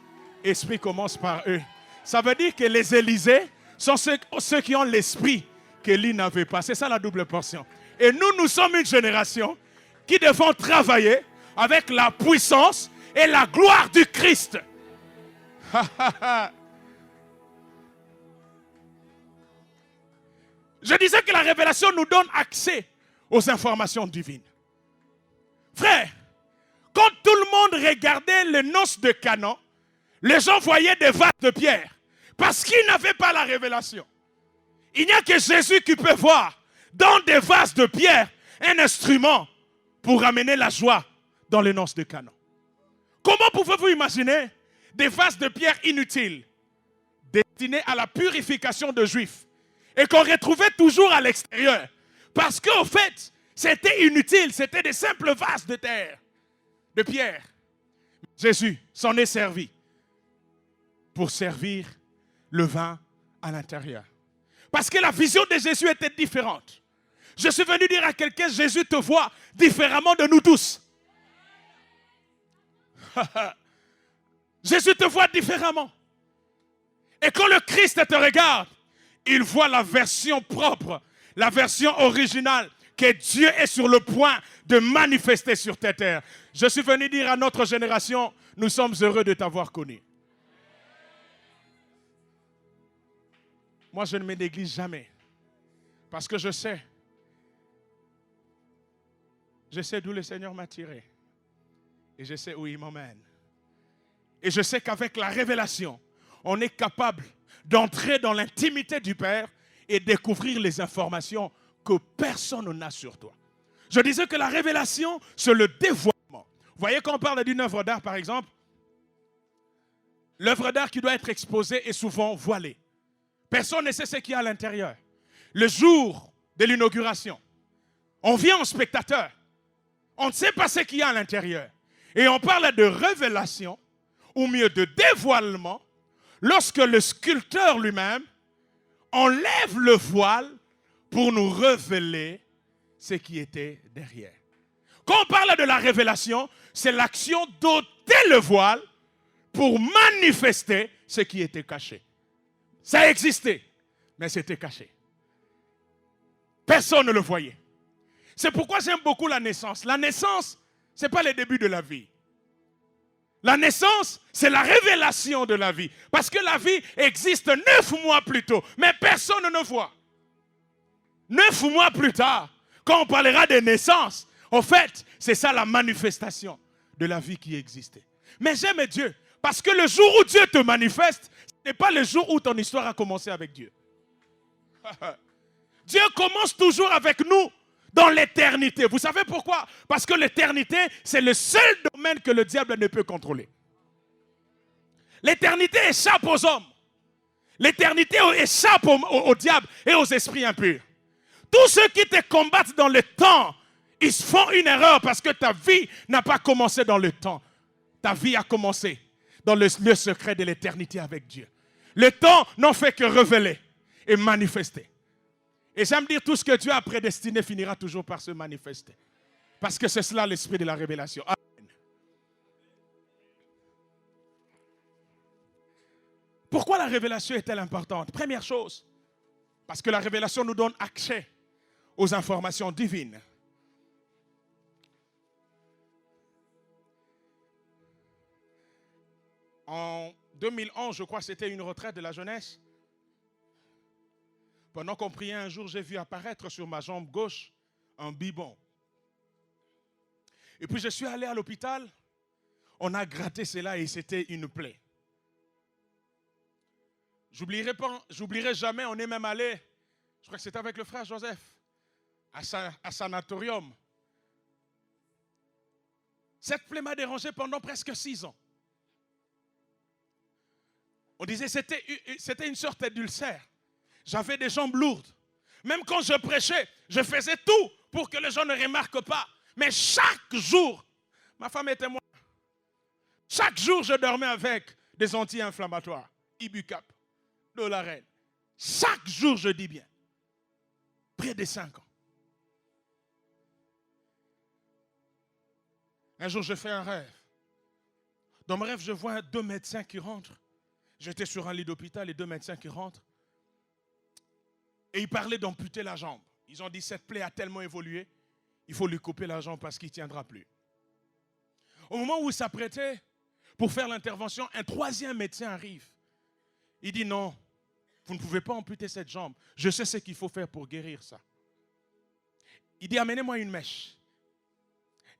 Esprit commence par E. Ça veut dire que les Élysées sont ceux qui ont l'esprit qu'Élie n'avait pas. C'est ça la double portion. Et nous sommes une génération qui devons travailler avec la puissance et la gloire du Christ. Je disais que la révélation nous donne accès aux informations divines. Frère, quand tout le monde regardait les noces de Canaan, les gens voyaient des vases de pierre parce qu'ils n'avaient pas la révélation. Il n'y a que Jésus qui peut voir dans des vases de pierre un instrument pour amener la joie dans les noces de Canaan. Comment pouvez-vous imaginer des vases de pierre inutiles destinés à la purification de Juifs et qu'on retrouvait toujours à l'extérieur? Parce qu'au fait, c'était inutile, c'était des simples vases de terre, de pierre. Jésus s'en est servi pour servir le vin à l'intérieur. Parce que la vision de Jésus était différente. Je suis venu dire à quelqu'un, Jésus te voit différemment de nous tous. Jésus te voit différemment. Et quand le Christ te regarde, il voit la version propre, la version originale que Dieu est sur le point de manifester sur cette terre. Je suis venu dire à notre génération, nous sommes heureux de t'avoir connu. Moi, je ne me néglige jamais. Parce que je sais d'où le Seigneur m'a tiré. Et je sais où il m'emmène. Et je sais qu'avec la révélation, on est capable d'entrer dans l'intimité du Père et découvrir les informations que personne n'a sur toi. Je disais que la révélation, c'est le dévoilement. Vous voyez, quand on parle d'une œuvre d'art, par exemple, l'œuvre d'art qui doit être exposée est souvent voilée. Personne ne sait ce qu'il y a à l'intérieur. Le jour de l'inauguration, on vient en spectateur. On ne sait pas ce qu'il y a à l'intérieur. Et on parle de révélation, ou mieux de dévoilement, lorsque le sculpteur lui-même enlève le voile pour nous révéler ce qui était derrière. Quand on parle de la révélation, c'est l'action d'ôter le voile pour manifester ce qui était caché. Ça existait, mais c'était caché. Personne ne le voyait. C'est pourquoi j'aime beaucoup la naissance. La naissance, ce n'est pas le début de la vie. La naissance, c'est la révélation de la vie. Parce que la vie existe 9 mois plus tôt, mais personne ne voit. 9 mois plus tard, quand on parlera de naissance, en fait, c'est ça la manifestation de la vie qui existait. Mais j'aime Dieu, parce que le jour où Dieu te manifeste, ce n'est pas le jour où ton histoire a commencé avec Dieu. Dieu commence toujours avec nous dans l'éternité. Vous savez pourquoi? Parce que l'éternité, c'est le seul domaine que le diable ne peut contrôler. L'éternité échappe aux hommes. L'éternité échappe au diable et aux esprits impurs. Tous ceux qui te combattent dans le temps, ils font une erreur parce que ta vie n'a pas commencé dans le temps. Ta vie a commencé dans le secret de l'éternité avec Dieu. Le temps n'en fait que révéler et manifester. Et j'aime dire, tout ce que Dieu a prédestiné finira toujours par se manifester. Parce que c'est cela l'esprit de la révélation. Amen. Pourquoi la révélation est-elle importante? Première chose, parce que la révélation nous donne accès aux informations divines. En 2011, je crois que c'était une retraite de la jeunesse. Pendant qu'on priait un jour, j'ai vu apparaître sur ma jambe gauche un biberon. Et puis je suis allé à l'hôpital, on a gratté cela et c'était une plaie. J'oublierai jamais, on est même allé, je crois que c'était avec le frère Joseph, à sanatorium. Cette plaie m'a dérangé pendant presque 6 ans. On disait que c'était une sorte d'ulcère. J'avais des jambes lourdes. Même quand je prêchais, je faisais tout pour que les gens ne remarquent pas. Mais chaque jour, ma femme et moi, chaque jour je dormais avec des anti-inflammatoires, Ibucap, Dolarène. Chaque jour, je dis bien. Près de 5 ans. Un jour, je fais un rêve. Dans mon rêve, je vois 2 médecins qui rentrent. J'étais sur un lit d'hôpital et 2 médecins qui rentrent. Et ils parlaient d'amputer la jambe. Ils ont dit, cette plaie a tellement évolué, il faut lui couper la jambe parce qu'il ne tiendra plus. Au moment où ils s'apprêtaient pour faire l'intervention, un 3e médecin arrive. Il dit, non, vous ne pouvez pas amputer cette jambe. Je sais ce qu'il faut faire pour guérir ça. Il dit, amenez-moi une mèche.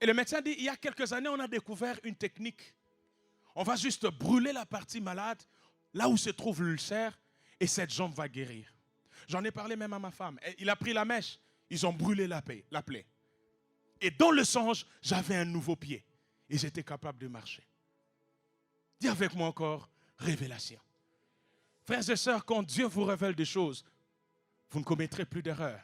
Et le médecin dit, il y a quelques années, on a découvert une technique. On va juste brûler la partie malade, là où se trouve l'ulcère, et cette jambe va guérir. J'en ai parlé même à ma femme. Il a pris la mèche. Ils ont brûlé la plaie. Et dans le songe, j'avais un nouveau pied. Et j'étais capable de marcher. Dis avec moi encore, révélation. Frères et sœurs, quand Dieu vous révèle des choses, vous ne commettrez plus d'erreurs.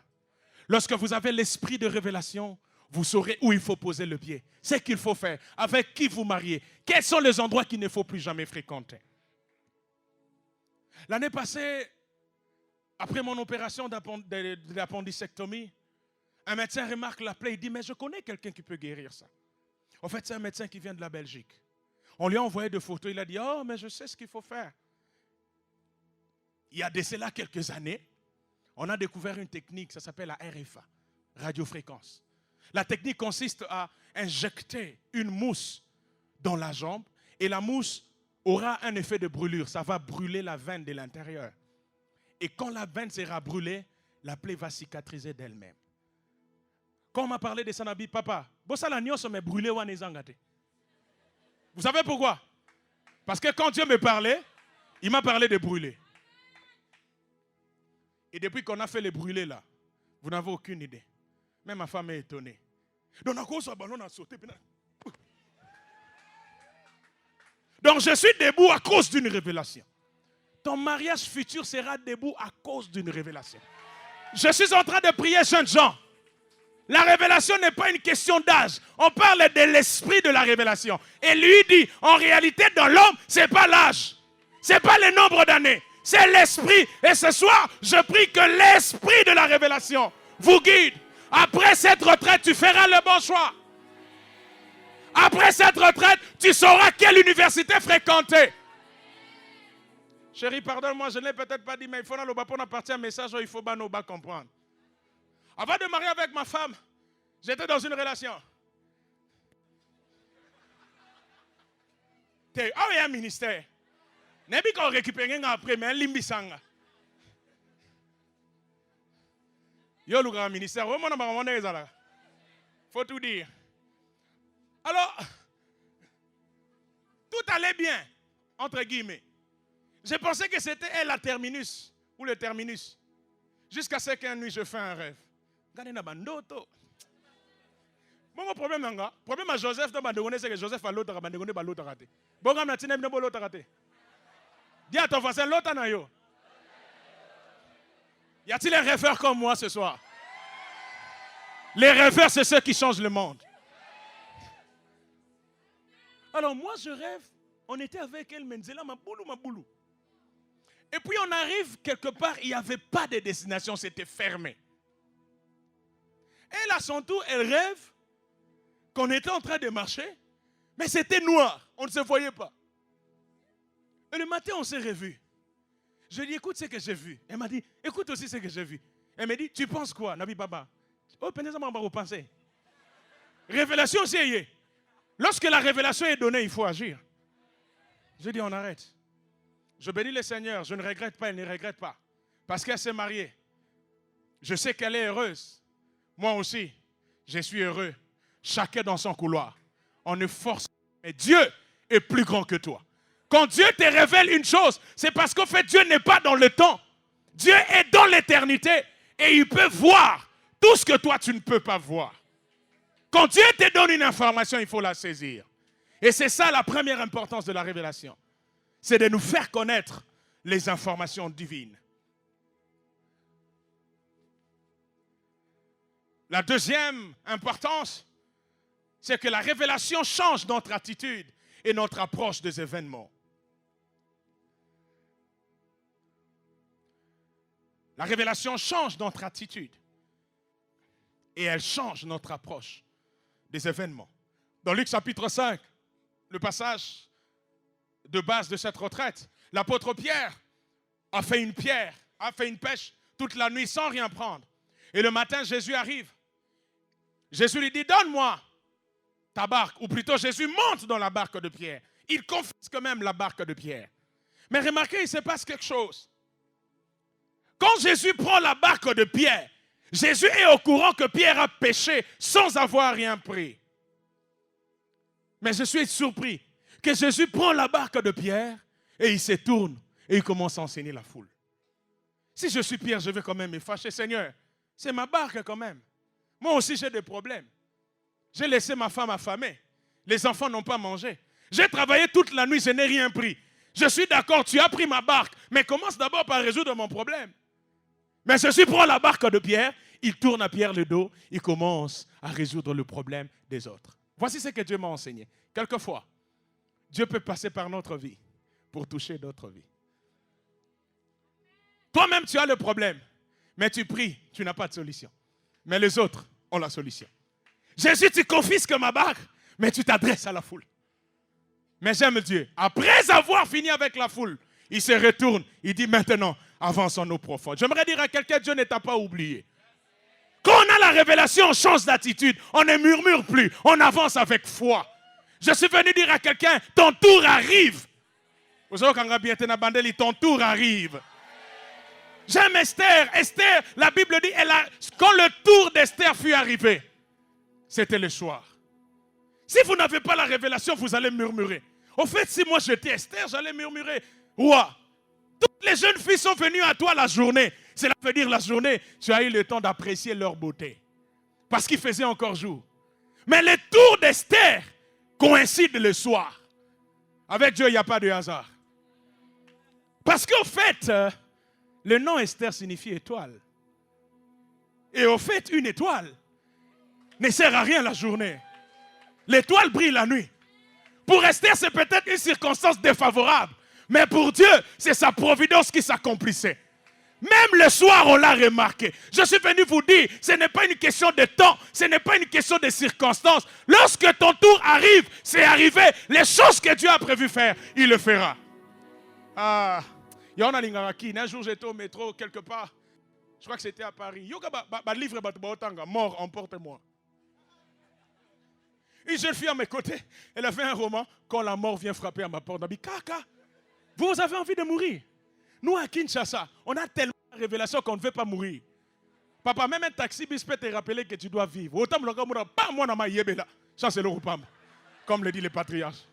Lorsque vous avez l'esprit de révélation, vous saurez où il faut poser le pied. Ce qu'il faut faire. Avec qui vous mariez. Quels sont les endroits qu'il ne faut plus jamais fréquenter. L'année passée, après mon opération d'appendicectomie, un médecin remarque la plaie. Il dit, mais je connais quelqu'un qui peut guérir ça. En fait, c'est un médecin qui vient de la Belgique. On lui a envoyé des photos. Il a dit, oh, mais je sais ce qu'il faut faire. il y a de cela quelques années, on a découvert une technique, ça s'appelle la RFA, radiofréquence. La technique consiste à injecter une mousse dans la jambe et la mousse aura un effet de brûlure. Ça va brûler la veine de l'intérieur. Et quand la veine sera brûlée, la plaie va cicatriser d'elle-même. Quand on m'a parlé de ça, on a dit, papa, vous savez pourquoi? Parce que quand Dieu me parlait, il m'a parlé de brûler. Et depuis qu'on a fait les brûlés là, vous n'avez aucune idée. Même ma femme est étonnée. Donc, je suis debout à cause d'une révélation. Ton mariage futur sera debout à cause d'une révélation. Je suis en train de prier, jeunes gens. La révélation n'est pas une question d'âge. On parle de l'esprit de la révélation. Et lui dit, en réalité, dans l'homme, ce n'est pas l'âge. Ce n'est pas le nombre d'années. C'est l'esprit. Et ce soir, je prie que l'esprit de la révélation vous guide. Après cette retraite, tu feras le bon choix. Après cette retraite, tu sauras quelle université fréquenter. Chérie, pardonne-moi, je ne l'ai peut-être pas dit, mais il faut qu'on partir un message où il faut nous comprendre. Avant de marier avec ma femme, j'étais dans une relation. Ah oui, un ministère. N'est-ce pas qu'on récupère après, mais un limbisanga. Yo, le grand ministère, faut tout dire. Alors, tout allait bien, entre guillemets. Je pensais que c'était elle la terminus, ou le terminus. Jusqu'à ce qu'une nuit, je fais un rêve. Regardez, mon problème, à Joseph, c'est que Joseph a l'autre raté. Bon, l'autre raté. Dis à ton voisin, l'autre na yo. Y a-t-il un rêveur comme moi ce soir? Les rêveurs, c'est ceux qui changent le monde. Alors moi, je rêve, on était avec elle, Menzela, ma boulou. Et puis on arrive quelque part, il n'y avait pas de destination, c'était fermé. Elle, à son tour, elle rêve qu'on était en train de marcher, mais c'était noir, on ne se voyait pas. Et le matin, on s'est revus. Je lui ai dit, écoute ce que j'ai vu. Elle m'a dit, écoute aussi ce que j'ai vu. Elle m'a dit, tu penses quoi, Nabi Baba? Oh, vous pensez. Révélation, c'est. Lorsque la révélation est donnée, il faut agir. Je dis, on arrête. Je bénis le Seigneur, je ne regrette pas, elle ne regrette pas. Parce qu'elle s'est mariée. Je sais qu'elle est heureuse. Moi aussi, je suis heureux. Chacun dans son couloir. On ne force pas. Mais Dieu est plus grand que toi. Quand Dieu te révèle une chose, c'est parce qu'en fait, Dieu n'est pas dans le temps. Dieu est dans l'éternité et il peut voir tout ce que toi, tu ne peux pas voir. Quand Dieu te donne une information, il faut la saisir. Et c'est ça la première importance de la révélation. C'est de nous faire connaître les informations divines. La deuxième importance, c'est que la révélation change notre attitude et notre approche des événements. La révélation change notre attitude et elle change notre approche des événements. Dans Luc chapitre 5, le passage de base de cette retraite, l'apôtre Pierre a fait une pêche toute la nuit sans rien prendre. Et le matin, Jésus arrive. Jésus lui dit, donne-moi ta barque. Ou plutôt, Jésus monte dans la barque de Pierre. Il confisque même la barque de Pierre. Mais remarquez, il se passe quelque chose. Quand Jésus prend la barque de Pierre, Jésus est au courant que Pierre a péché sans avoir rien pris. Mais je suis surpris que Jésus prend la barque de Pierre et il se tourne et il commence à enseigner la foule. Si je suis Pierre, je vais quand même me fâcher. Seigneur, c'est ma barque quand même. Moi aussi, j'ai des problèmes. J'ai laissé ma femme affamée. Les enfants n'ont pas mangé. J'ai travaillé toute la nuit, je n'ai rien pris. Je suis d'accord, tu as pris ma barque, mais commence d'abord par résoudre mon problème. Mais Jésus prend la barque de Pierre, il tourne à Pierre le dos, il commence à résoudre le problème des autres. Voici ce que Dieu m'a enseigné. Quelquefois, Dieu peut passer par notre vie pour toucher d'autres vies. Toi-même, tu as le problème, mais tu pries, tu n'as pas de solution. Mais les autres ont la solution. Jésus, tu confisques ma barque, mais tu t'adresses à la foule. Mais j'aime Dieu. Après avoir fini avec la foule, il se retourne, il dit maintenant, avance en eau profonde. J'aimerais dire à quelqu'un, Dieu ne t'a pas oublié. Quand on a la révélation, on change d'attitude. On ne murmure plus. On avance avec foi. Je suis venu dire à quelqu'un, ton tour arrive. Vous savez quand ton tour arrive. J'aime Esther. Esther, la Bible dit, quand le tour d'Esther fut arrivé, c'était le soir. Si vous n'avez pas la révélation, vous allez murmurer. Au fait, si moi j'étais Esther, j'allais murmurer. Ouah, toutes les jeunes filles sont venues à toi la journée. Cela veut dire la journée, tu as eu le temps d'apprécier leur beauté. Parce qu'il faisait encore jour. Mais le tour d'Esther coïncide le soir. Avec Dieu, il n'y a pas de hasard. Parce qu'au fait, le nom Esther signifie étoile. Et au fait, une étoile ne sert à rien la journée. L'étoile brille la nuit. Pour Esther, c'est peut-être une circonstance défavorable. Mais pour Dieu, c'est sa providence qui s'accomplissait. Même le soir, on l'a remarqué. Je suis venu vous dire, ce n'est pas une question de temps, ce n'est pas une question de circonstances. Lorsque ton tour arrive, c'est arrivé. Les choses que Dieu a prévu faire, il le fera. Ah, un jour j'étais au métro quelque part, je crois que c'était à Paris. Livre mort, emporte-moi. Une jeune fille à mes côtés, elle a fait un roman, quand la mort vient frapper à ma porte. Elle dit, Kaka, vous avez envie de mourir? Nous à Kinshasa, on a tellement de révélations qu'on ne veut pas mourir. Papa, même un taxi bis peut te rappeler que tu dois vivre. Autant pas moi dans ma yébela. Ça c'est le Rupam, comme le dit les patriarches.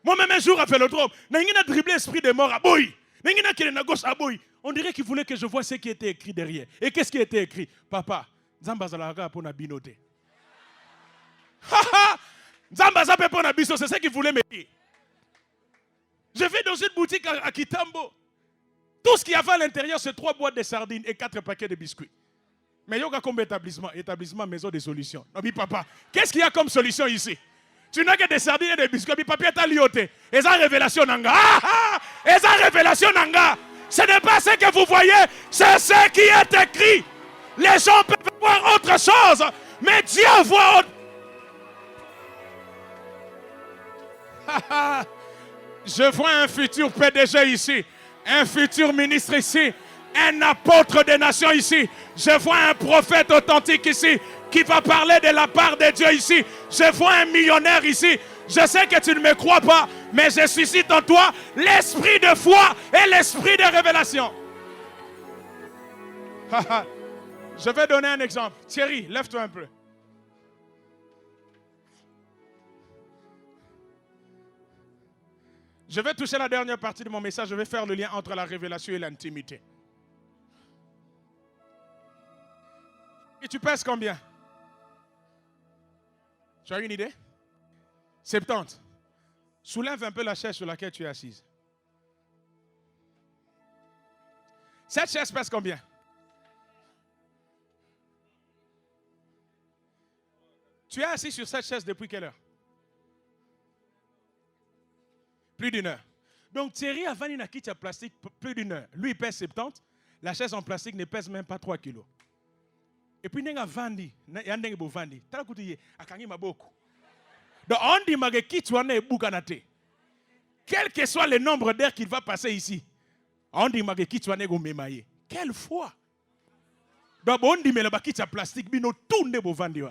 Moi-même un jour à Vélodrome, n'a dribblé l'esprit de mort à Boy. N'a qui est na gauche à Boy. On dirait qu'il voulait que je vois ce qui était écrit derrière. Et qu'est-ce qui était écrit? Papa, Zambazalaga pour na binoté. Zambazape pour na biso, c'est ça qu'il voulait me dire. Je vais dans une boutique à Kitambo. Tout ce qu'il y avait à l'intérieur, c'est 3 boîtes de sardines et 4 paquets de biscuits. Mais il y a comme établissement, maison de solutions. Non, mais papa, qu'est-ce qu'il y a comme solution ici? Tu n'as que des sardines et des biscuits. Mais papa, tu as lioté. Et ça, révélation nanga. Et ça, révélation nanga. Ce n'est pas ce que vous voyez, c'est ce qui est écrit. Les gens peuvent voir autre chose, mais Dieu voit autre. Je vois un futur PDG ici, un futur ministre ici, un apôtre des nations ici. Je vois un prophète authentique ici qui va parler de la part de Dieu ici. Je vois un millionnaire ici. Je sais que tu ne me crois pas, mais je suscite en toi l'esprit de foi et l'esprit de révélation. Je vais donner un exemple. Thierry, lève-toi un peu. Je vais toucher la dernière partie de mon message. Je vais faire le lien entre la révélation et l'intimité. Et tu pèses combien? Tu as une idée? 70. Soulève un peu la chaise sur laquelle tu es assise. Cette chaise pèse combien? Tu es assis sur cette chaise depuis quelle heure? Plus d'une heure. Donc Thierry a vendu une quitte plastique plus d'une heure. Lui il pèse 70. La chaise en plastique ne pèse même pas 3 kilos. Et puis il y a vendu. Il y a vendu. Donc on dit que quel que soit le nombre d'heures qu'il va passer ici, on dit que quelle foi. Donc on dit que la quitte plastique bino tout ne bo vendu.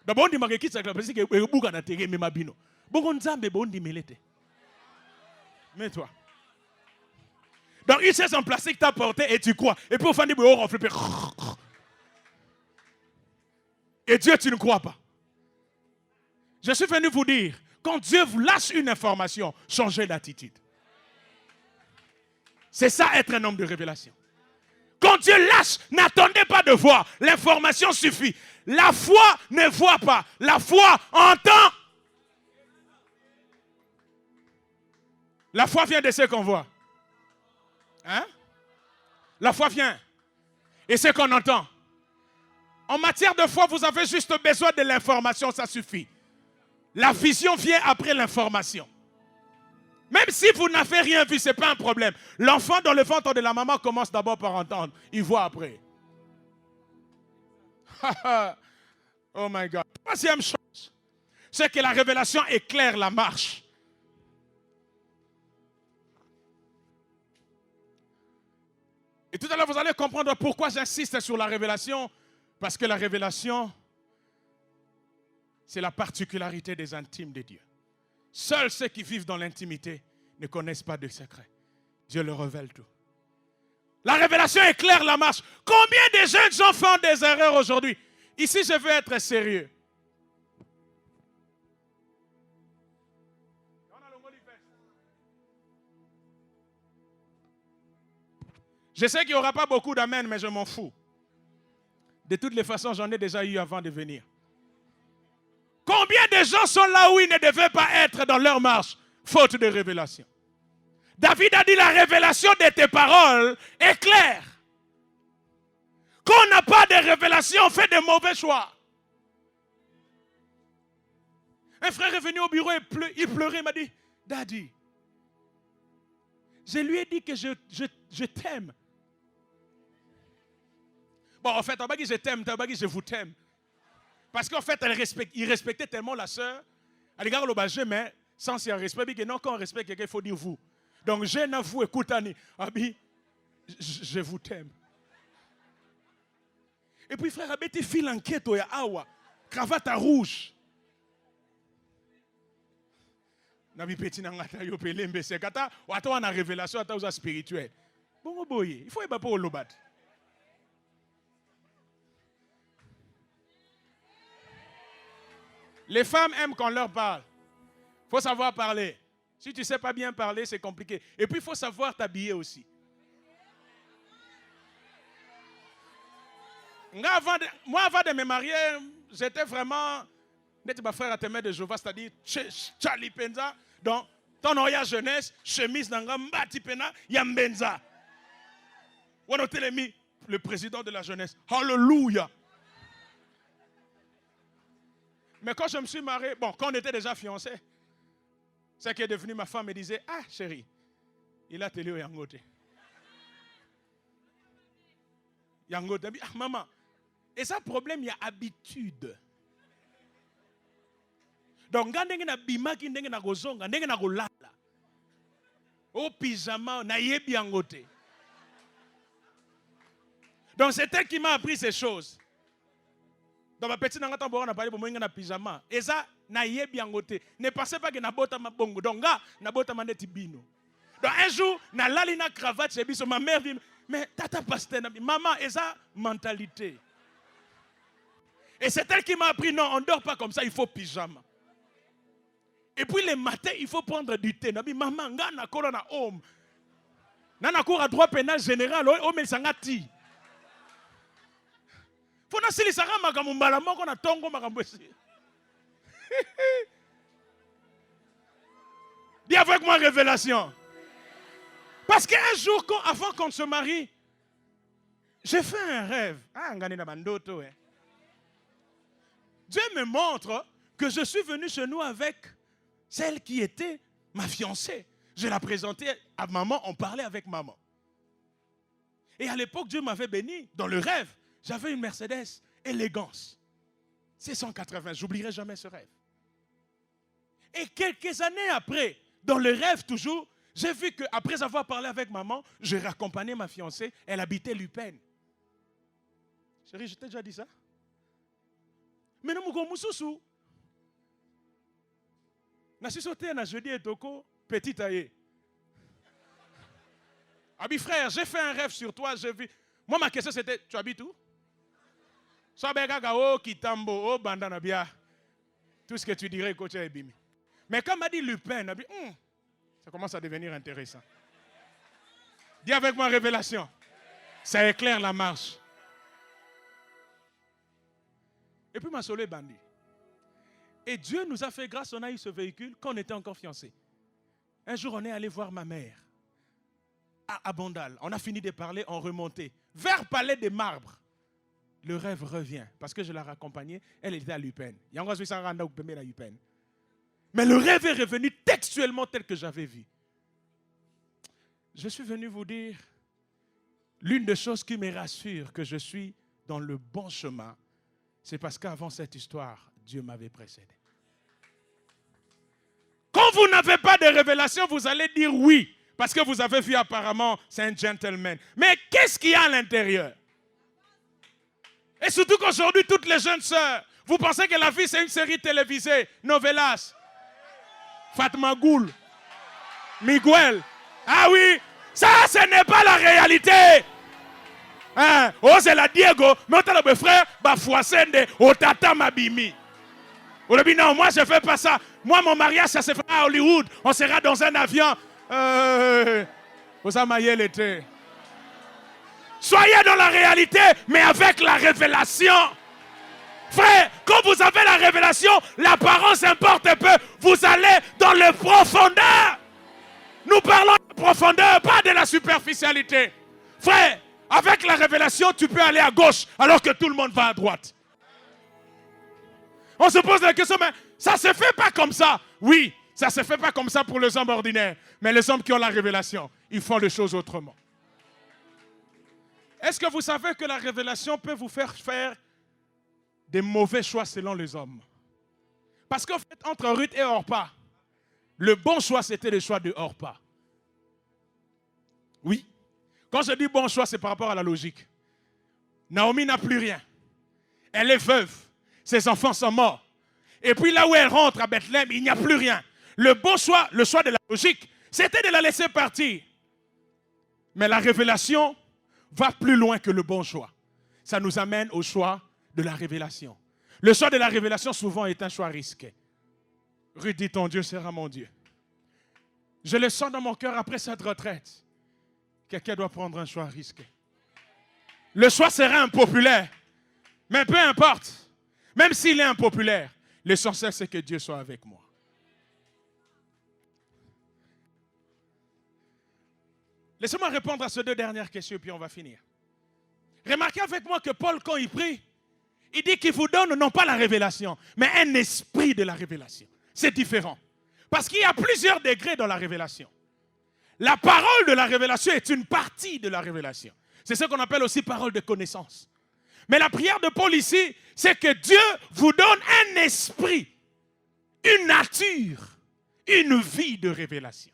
Donc on dit que quitte plastique e buka na tere mema bino. Bongo nzambe bo ndi melete. Mets-toi. Donc une chaise en plastique t'a porté et tu crois. Et puis au fond du bureau, on fait. Et Dieu, tu ne crois pas. Je suis venu vous dire, quand Dieu vous lâche une information, changez d'attitude. C'est ça être un homme de révélation. Quand Dieu lâche, n'attendez pas de voir. L'information suffit. La foi ne voit pas. La foi entend. La foi vient de ce qu'on voit. Hein? La foi vient. Et ce qu'on entend. En matière de foi, vous avez juste besoin de l'information, ça suffit. La vision vient après l'information. Même si vous n'avez rien vu, ce n'est pas un problème. L'enfant dans le ventre de la maman commence d'abord par entendre. Il voit après. Oh my God. Troisième chose, c'est que la révélation éclaire la marche. Et tout à l'heure, vous allez comprendre pourquoi j'insiste sur la révélation. Parce que la révélation, c'est la particularité des intimes de Dieu. Seuls ceux qui vivent dans l'intimité ne connaissent pas de secret. Dieu leur révèle tout. La révélation éclaire la marche. Combien de jeunes gens font des erreurs aujourd'hui? Ici, je veux être sérieux. Je sais qu'il n'y aura pas beaucoup d'amen, mais je m'en fous. De toutes les façons, j'en ai déjà eu avant de venir. Combien de gens sont là où ils ne devaient pas être dans leur marche, faute de révélation? David a dit, la révélation de tes paroles est claire. Quand on n'a pas de révélation, on fait de mauvais choix. Un frère est venu au bureau et il pleurait, il m'a dit, Daddy, je lui ai dit que je t'aime. Bon, en fait, on va dire je t'aime, on va dire je vous t'aime. Parce qu'en fait, il respectait tellement la sœur. À l'égard de l'objet, mais sans si un respect, que non, quand on respecte quelqu'un, il faut dire vous. Donc, je n'avoue, écoute, Annie, je vous t'aime. Et puis, frère, tu fil en quête, cravate rouge. Nabi petit nangata yo pelembe sekata, wata wana révélation ata uza spirituelle. Bon boye, il faut y pas au lobat. Les femmes aiment qu'on leur parle. Il faut savoir parler. Si tu ne sais pas bien parler, c'est compliqué. Et puis, il faut savoir t'habiller aussi. Moi, avant de me marier, j'étais vraiment... Ma frère a témoin de Jéhovah, c'est-à-dire Charlie Penza. Donc, ton oya jeunesse, chemise nanga mbati pena, yambenza. On a mis le président de la jeunesse. Alléluia. Mais quand je me suis marié, bon, quand on était déjà fiancés, celle qui est devenue ma femme me disait, ah chérie, il a télé au Yangote. Yangote, ah maman, et ça problème, il y a habitude. Donc, quand on a bimaki, on a gozonga, on a golala. Au pyjama, on a yebi Yangote. Donc, c'est elle qui m'a appris ces choses. Dans ma petite nanga tambour on a parlé de mon pyjama. Et ça, na yebi Yangote. Ne pensez pas que na bota ma bongo. Donc, na bota ma netibino. Donc, un jour, na lali na cravate chez biso. Ma mère dit, mais tata pasteur, maman, et ça, mentalité. Et c'est elle qui m'a appris, non, on ne dort pas comme ça, il faut pyjama. Et puis le matin, il faut prendre du thé. Nabi, maman, nga na kola na homme. Na cour à droit pénal général, homme il sangati. Faut na sili sanga makambo mbala moko na tongo makambo esi. Dis avec moi révélation. Parce qu'un jour, avant qu'on se marie, j'ai fait un rêve. Ah, ngani na bandoto, hein. Dieu me montre que je suis venu chez nous avec celle qui était ma fiancée. Je la présentais à maman, on parlait avec maman. Et à l'époque, Dieu m'avait béni. Dans le rêve, j'avais une Mercedes élégance. C'est 180, j'oublierai jamais ce rêve. Et quelques années après, dans le rêve toujours, j'ai vu qu'après avoir parlé avec maman, j'ai raccompagné ma fiancée, elle habitait Lupin. Chérie, je t'ai déjà dit ça? Mais nous sommes tous. Je suis sauté na jeudi et toko, petit aïe. Abi frère, j'ai fait un rêve sur toi, j'ai vu. Moi, ma question c'était, tu habites où? Sobegagao, Kitambo, oh, Bandanabia. Tout ce que tu dirais, coach Ebimi. Mais quand m'a dit Lupin, ça commence à devenir intéressant. Dis avec moi révélation. Ça éclaire la marche. Et puis, ma solé bandit. Et Dieu nous a fait grâce, on a eu ce véhicule quand on était encore fiancés. Un jour, on est allé voir ma mère à Bandal. On a fini de parler, on remontait. Vers Palais des Marbres. Le rêve revient. Parce que je l'ai raccompagnée, elle était à Lupin. Mais le rêve est revenu textuellement tel que j'avais vu. Je suis venu vous dire, l'une des choses qui me rassure que je suis dans le bon chemin, c'est parce qu'avant cette histoire, Dieu m'avait précédé. Quand vous n'avez pas de révélation, vous allez dire oui. Parce que vous avez vu apparemment, c'est un gentleman. Mais qu'est-ce qu'il y a à l'intérieur? Et surtout qu'aujourd'hui, toutes les jeunes sœurs, vous pensez que la vie, c'est une série télévisée, novelas. Fatma Goul, Miguel. Ah oui, ça, ce n'est pas la réalité. Hein? Oh, c'est la Diego. Mais on a frère, Bafouassende, Otata Mabimi. Non, moi, je ne fais pas ça. Moi, mon mariage, ça se fera à Hollywood. On sera dans un avion. Vous avez l'été. Soyez dans la réalité, mais avec la révélation. Frère, quand vous avez la révélation, l'apparence importe peu. Vous allez dans les profondeurs. Nous parlons de profondeur, pas de la superficialité. Frère, avec la révélation, tu peux aller à gauche alors que tout le monde va à droite. On se pose la question, mais ça ne se fait pas comme ça. Oui, ça ne se fait pas comme ça pour les hommes ordinaires. Mais les hommes qui ont la révélation, ils font les choses autrement. Est-ce que vous savez que la révélation peut vous faire des mauvais choix selon les hommes? Parce qu'en fait, entre Ruth et Orpa, le bon choix, c'était le choix de Orpa. Oui. Quand je dis bon choix, c'est par rapport à la logique. Naomi n'a plus rien. Elle est veuve. Ses enfants sont morts. Et puis là où elle rentre à Bethléem, il n'y a plus rien. Le bon choix, le choix de la logique, c'était de la laisser partir. Mais la révélation va plus loin que le bon choix. Ça nous amène au choix de la révélation. Le choix de la révélation souvent est un choix risqué. Ruth dit, ton Dieu sera mon Dieu. Je le sens dans mon cœur après cette retraite. Quelqu'un doit prendre un choix risqué. Le choix sera impopulaire. Mais peu importe. Même s'il est impopulaire, l'essentiel c'est que Dieu soit avec moi. Laissez-moi répondre à ces deux dernières questions, puis on va finir. Remarquez avec moi que Paul, quand il prie, il dit qu'il vous donne non pas la révélation, mais un esprit de la révélation. C'est différent. Parce qu'il y a plusieurs degrés dans la révélation. La parole de la révélation est une partie de la révélation. C'est ce qu'on appelle aussi parole de connaissance. Mais la prière de Paul ici, c'est que Dieu vous donne un esprit, une nature, une vie de révélation.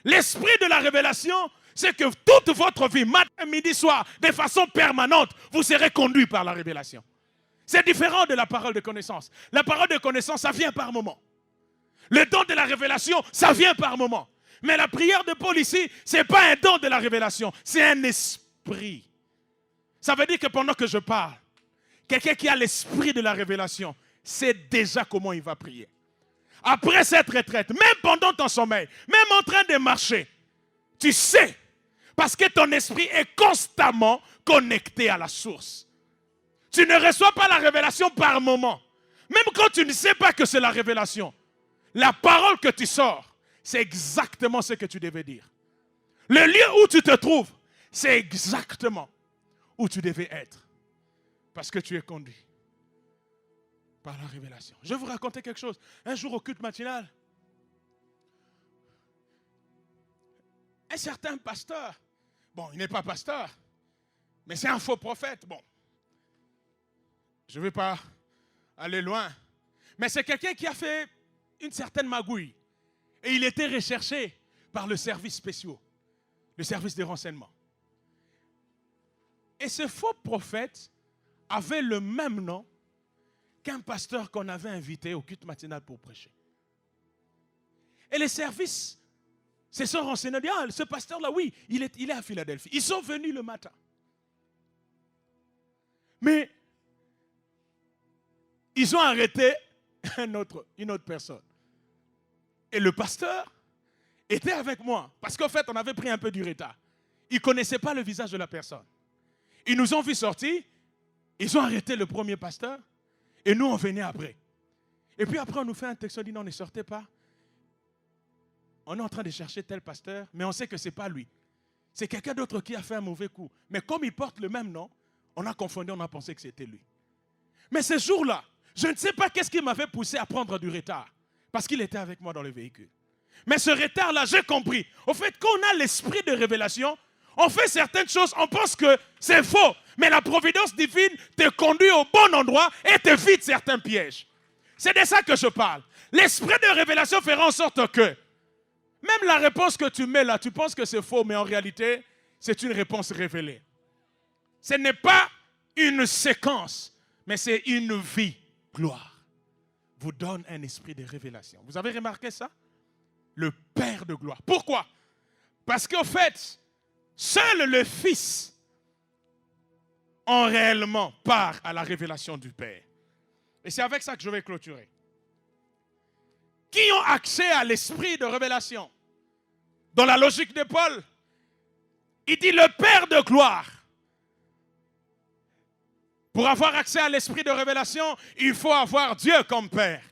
L'esprit de la révélation, c'est que toute votre vie, matin, midi, soir, de façon permanente, vous serez conduit par la révélation. C'est différent de la parole de connaissance. La parole de connaissance, ça vient par moment. Le don de la révélation, ça vient par moment. Mais la prière de Paul ici, ce n'est pas un don de la révélation, c'est un esprit. Ça veut dire que pendant que je parle, quelqu'un qui a l'esprit de la révélation sait déjà comment il va prier. Après cette retraite, même pendant ton sommeil, même en train de marcher, tu sais, parce que ton esprit est constamment connecté à la source. Tu ne reçois pas la révélation par moment. Même quand tu ne sais pas que c'est la révélation, la parole que tu sors, c'est exactement ce que tu devais dire. Le lieu où tu te trouves, c'est exactement où tu devais être. Parce que tu es conduit par la révélation. Je vais vous raconter quelque chose. Un jour au culte matinal, un certain pasteur, bon, il n'est pas pasteur, mais c'est un faux prophète. Bon, je ne vais pas aller loin, mais c'est quelqu'un qui a fait une certaine magouille. Et il était recherché par le service spécial, le service de renseignement. Et ce faux prophète avait le même nom qu'un pasteur qu'on avait invité au culte matinal pour prêcher. Et les services se sont renseignés, dit, ah, ce pasteur-là, oui, il est à Philadelphie. Ils sont venus le matin. Mais ils ont arrêté une autre personne. Et le pasteur était avec moi. Parce qu'en fait, on avait pris un peu du retard. Ils ne connaissaient pas le visage de la personne. Ils nous ont vu sortir. Ils ont arrêté le premier pasteur. Et nous, on venait après. Et puis après, on nous fait un texte. On dit non, ne sortez pas. On est en train de chercher tel pasteur. Mais on sait que ce n'est pas lui. C'est quelqu'un d'autre qui a fait un mauvais coup. Mais comme il porte le même nom, on a confondu, on a pensé que c'était lui. Mais ce jour-là, je ne sais pas qu'est-ce qui m'avait poussé à prendre du retard. Parce qu'il était avec moi dans le véhicule. Mais ce retard-là, j'ai compris. Au fait, quand on a l'esprit de révélation, on fait certaines choses, on pense que c'est faux. Mais la providence divine te conduit au bon endroit et te vide certains pièges. C'est de ça que je parle. L'esprit de révélation fera en sorte que, Même la réponse que tu mets là, tu penses que c'est faux, mais en réalité, c'est une réponse révélée. Ce n'est pas une séquence, mais c'est une vie. Gloire vous donne un esprit de révélation. Vous avez remarqué ça? Le Père de gloire. Pourquoi? Parce qu'en fait, seul le Fils en réellement part à la révélation du Père. Et c'est avec ça que je vais clôturer. Qui ont accès à l'esprit de révélation? Dans la logique de Paul, il dit le Père de gloire. Pour avoir accès à l'esprit de révélation, il faut avoir Dieu comme Père.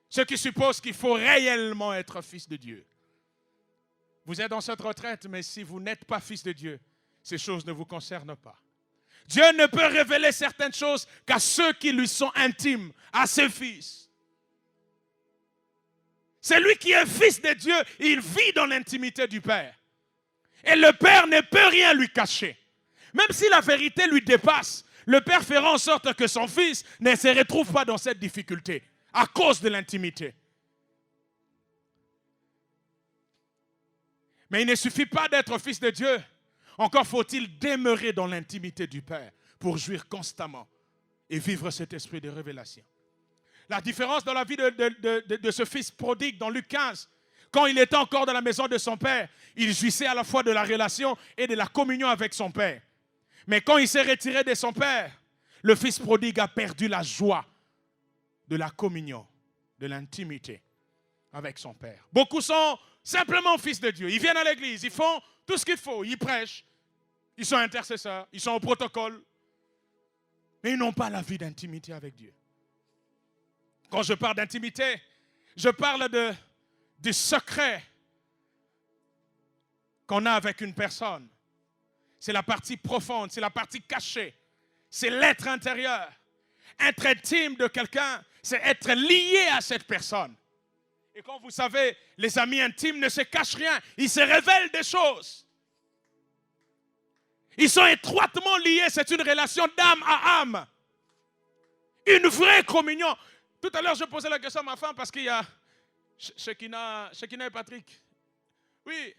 Ce qui suppose qu'il faut réellement être fils de Dieu. Vous êtes dans cette retraite, mais si vous n'êtes pas fils de Dieu, ces choses ne vous concernent pas. Dieu ne peut révéler certaines choses qu'à ceux qui lui sont intimes, à ses fils. Celui qui est fils de Dieu, il vit dans l'intimité du Père. Et le Père ne peut rien lui cacher. Même si la vérité lui dépasse, le Père fera en sorte que son fils ne se retrouve pas dans cette difficulté à cause de l'intimité. Mais il ne suffit pas d'être fils de Dieu. Encore faut-il demeurer dans l'intimité du Père pour jouir constamment et vivre cet esprit de révélation. La différence dans la vie de ce fils prodigue dans Luc 15, quand il était encore dans la maison de son père, il jouissait à la fois de la relation et de la communion avec son père. Mais quand il s'est retiré de son père, le fils prodigue a perdu la joie de la communion, de l'intimité avec son père. Beaucoup sont simplement fils de Dieu. Ils viennent à l'église, ils font tout ce qu'il faut, ils prêchent, ils sont intercesseurs, ils sont au protocole, mais ils n'ont pas la vie d'intimité avec Dieu. Quand je parle d'intimité, je parle du secret qu'on a avec une personne. C'est la partie profonde, c'est la partie cachée, c'est l'être intérieur. Être intime de quelqu'un, c'est être lié à cette personne. Et quand vous savez, les amis intimes ne se cachent rien, ils se révèlent des choses. Ils sont étroitement liés, c'est une relation d'âme à âme. Une vraie communion. Tout à l'heure, je posais la question à ma femme parce qu'il y a Shekina et Patrick. Oui,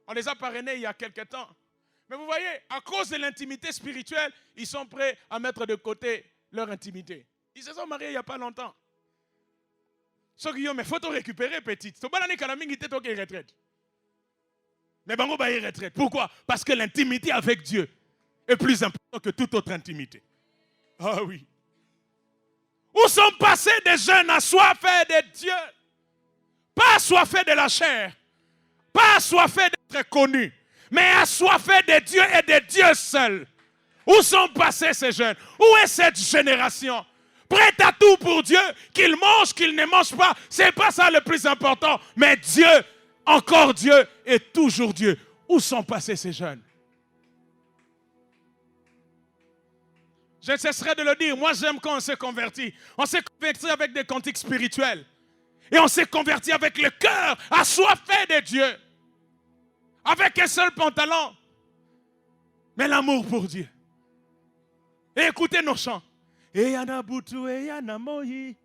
on les a parrainés il y a quelque temps. Mais vous voyez, à cause de l'intimité spirituelle, ils sont prêts à mettre de côté leur intimité. Ils se sont mariés il n'y a pas longtemps. Mais il faut te récupérer, petite. Retraite. Mais bango ba retraite. Pourquoi? Parce que l'intimité avec Dieu est plus importante que toute autre intimité. Ah oui. Où sont passés des jeunes assoiffés de Dieu? Pas assoiffés de la chair, pas assoiffés d'être connus, mais assoiffés de Dieu et de Dieu seul. Où sont passés ces jeunes? Où est cette génération? Prête à tout pour Dieu, qu'ils mangent, qu'ils ne mangent pas, c'est pas ça le plus important. Mais Dieu, encore Dieu et toujours Dieu. Où sont passés ces jeunes? Je ne cesserai de le dire, moi j'aime quand on s'est converti. On s'est converti avec des cantiques spirituels. Et on s'est converti avec le cœur assoiffé de Dieu. Avec un seul pantalon. Mais l'amour pour Dieu. Et écoutez nos chants. Et yana butu et yana moyi.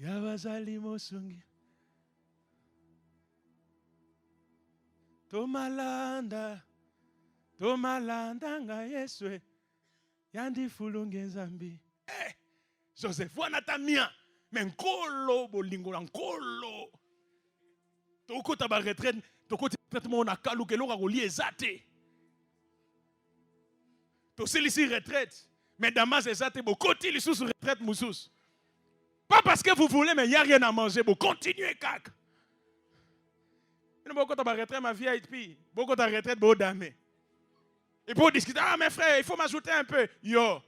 Yawazali mosungi. Tomalanda. Tomalanda nga yeswe. Yandi fulunge zambi. Eh, Joseph, wanata mia. Mais nkolo bolingo nkolo. Toko taba retraite, toko traitement na kalu ke loka ko liezate. To celui-ci retraite, mais Damas ezate bo koti li sous retraite moussous. Pas parce que vous voulez mais il y a rien à manger, bo continuer kak. Beaucoup taba retraite ma vieille puis beaucoup ta retraite bo dame. Et pour discuter, ah mes frères, il faut m'ajouter un peu. Yo.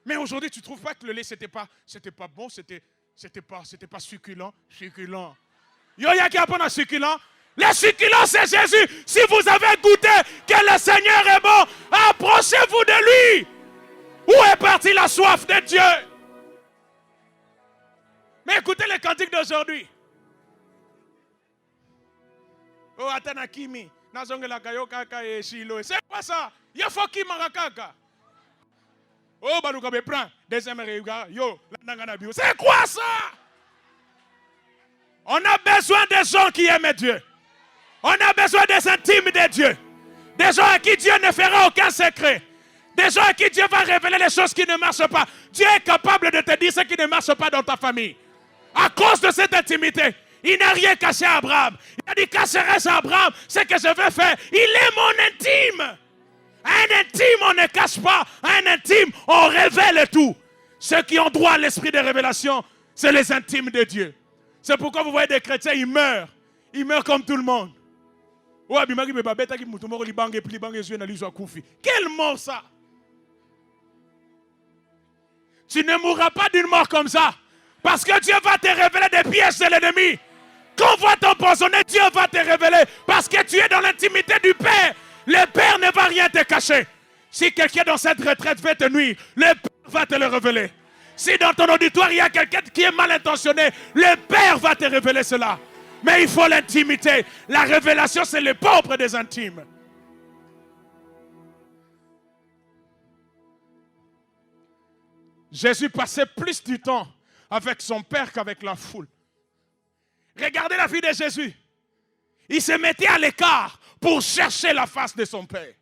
Mais aujourd'hui, tu ne trouves pas que le lait, c'était pas bon, c'était pas succulent. Succulent. Yo, y a qui apprend à succulent? Le succulent, c'est Jésus. Si vous avez goûté que le Seigneur est bon, approchez-vous de lui. Où est partie la soif de Dieu? Mais écoutez les cantiques d'aujourd'hui. Oh, Atanakimi. C'est quoi ça? Il faut qui marakaka. Oh, baluka be prend deuxième regard. Yo, c'est quoi ça? On a besoin des gens qui aiment Dieu. On a besoin des intimes de Dieu. Des gens à qui Dieu ne fera aucun secret. Des gens à qui Dieu va révéler les choses qui ne marchent pas. Dieu est capable de te dire ce qui ne marche pas dans ta famille. À cause de cette intimité, il n'a rien caché à Abraham. Il a dit, cacherai-je à Abraham ce que je vais faire? Il est mon intime. Un intime, on ne cache pas. Un intime, on révèle tout. Ceux qui ont droit à l'esprit de révélation, c'est les intimes de Dieu. C'est pourquoi vous voyez des chrétiens, ils meurent. Ils meurent comme tout le monde. Quelle mort ça? Tu ne mourras pas d'une mort comme ça. Parce que Dieu va te révéler des pièges de l'ennemi. Quand on va t'empoisonner, Dieu va te révéler. Parce que tu es dans l'intimité du Père. Le Père ne va rien te cacher. Si quelqu'un dans cette retraite veut te nuire, le Père va te le révéler. Si dans ton auditoire, il y a quelqu'un qui est mal intentionné, le Père va te révéler cela. Mais il faut l'intimité. La révélation, c'est le pauvre des intimes. Jésus passait plus du temps avec son Père qu'avec la foule. Regardez la vie de Jésus. Il se mettait à l'écart pour chercher la face de son Père.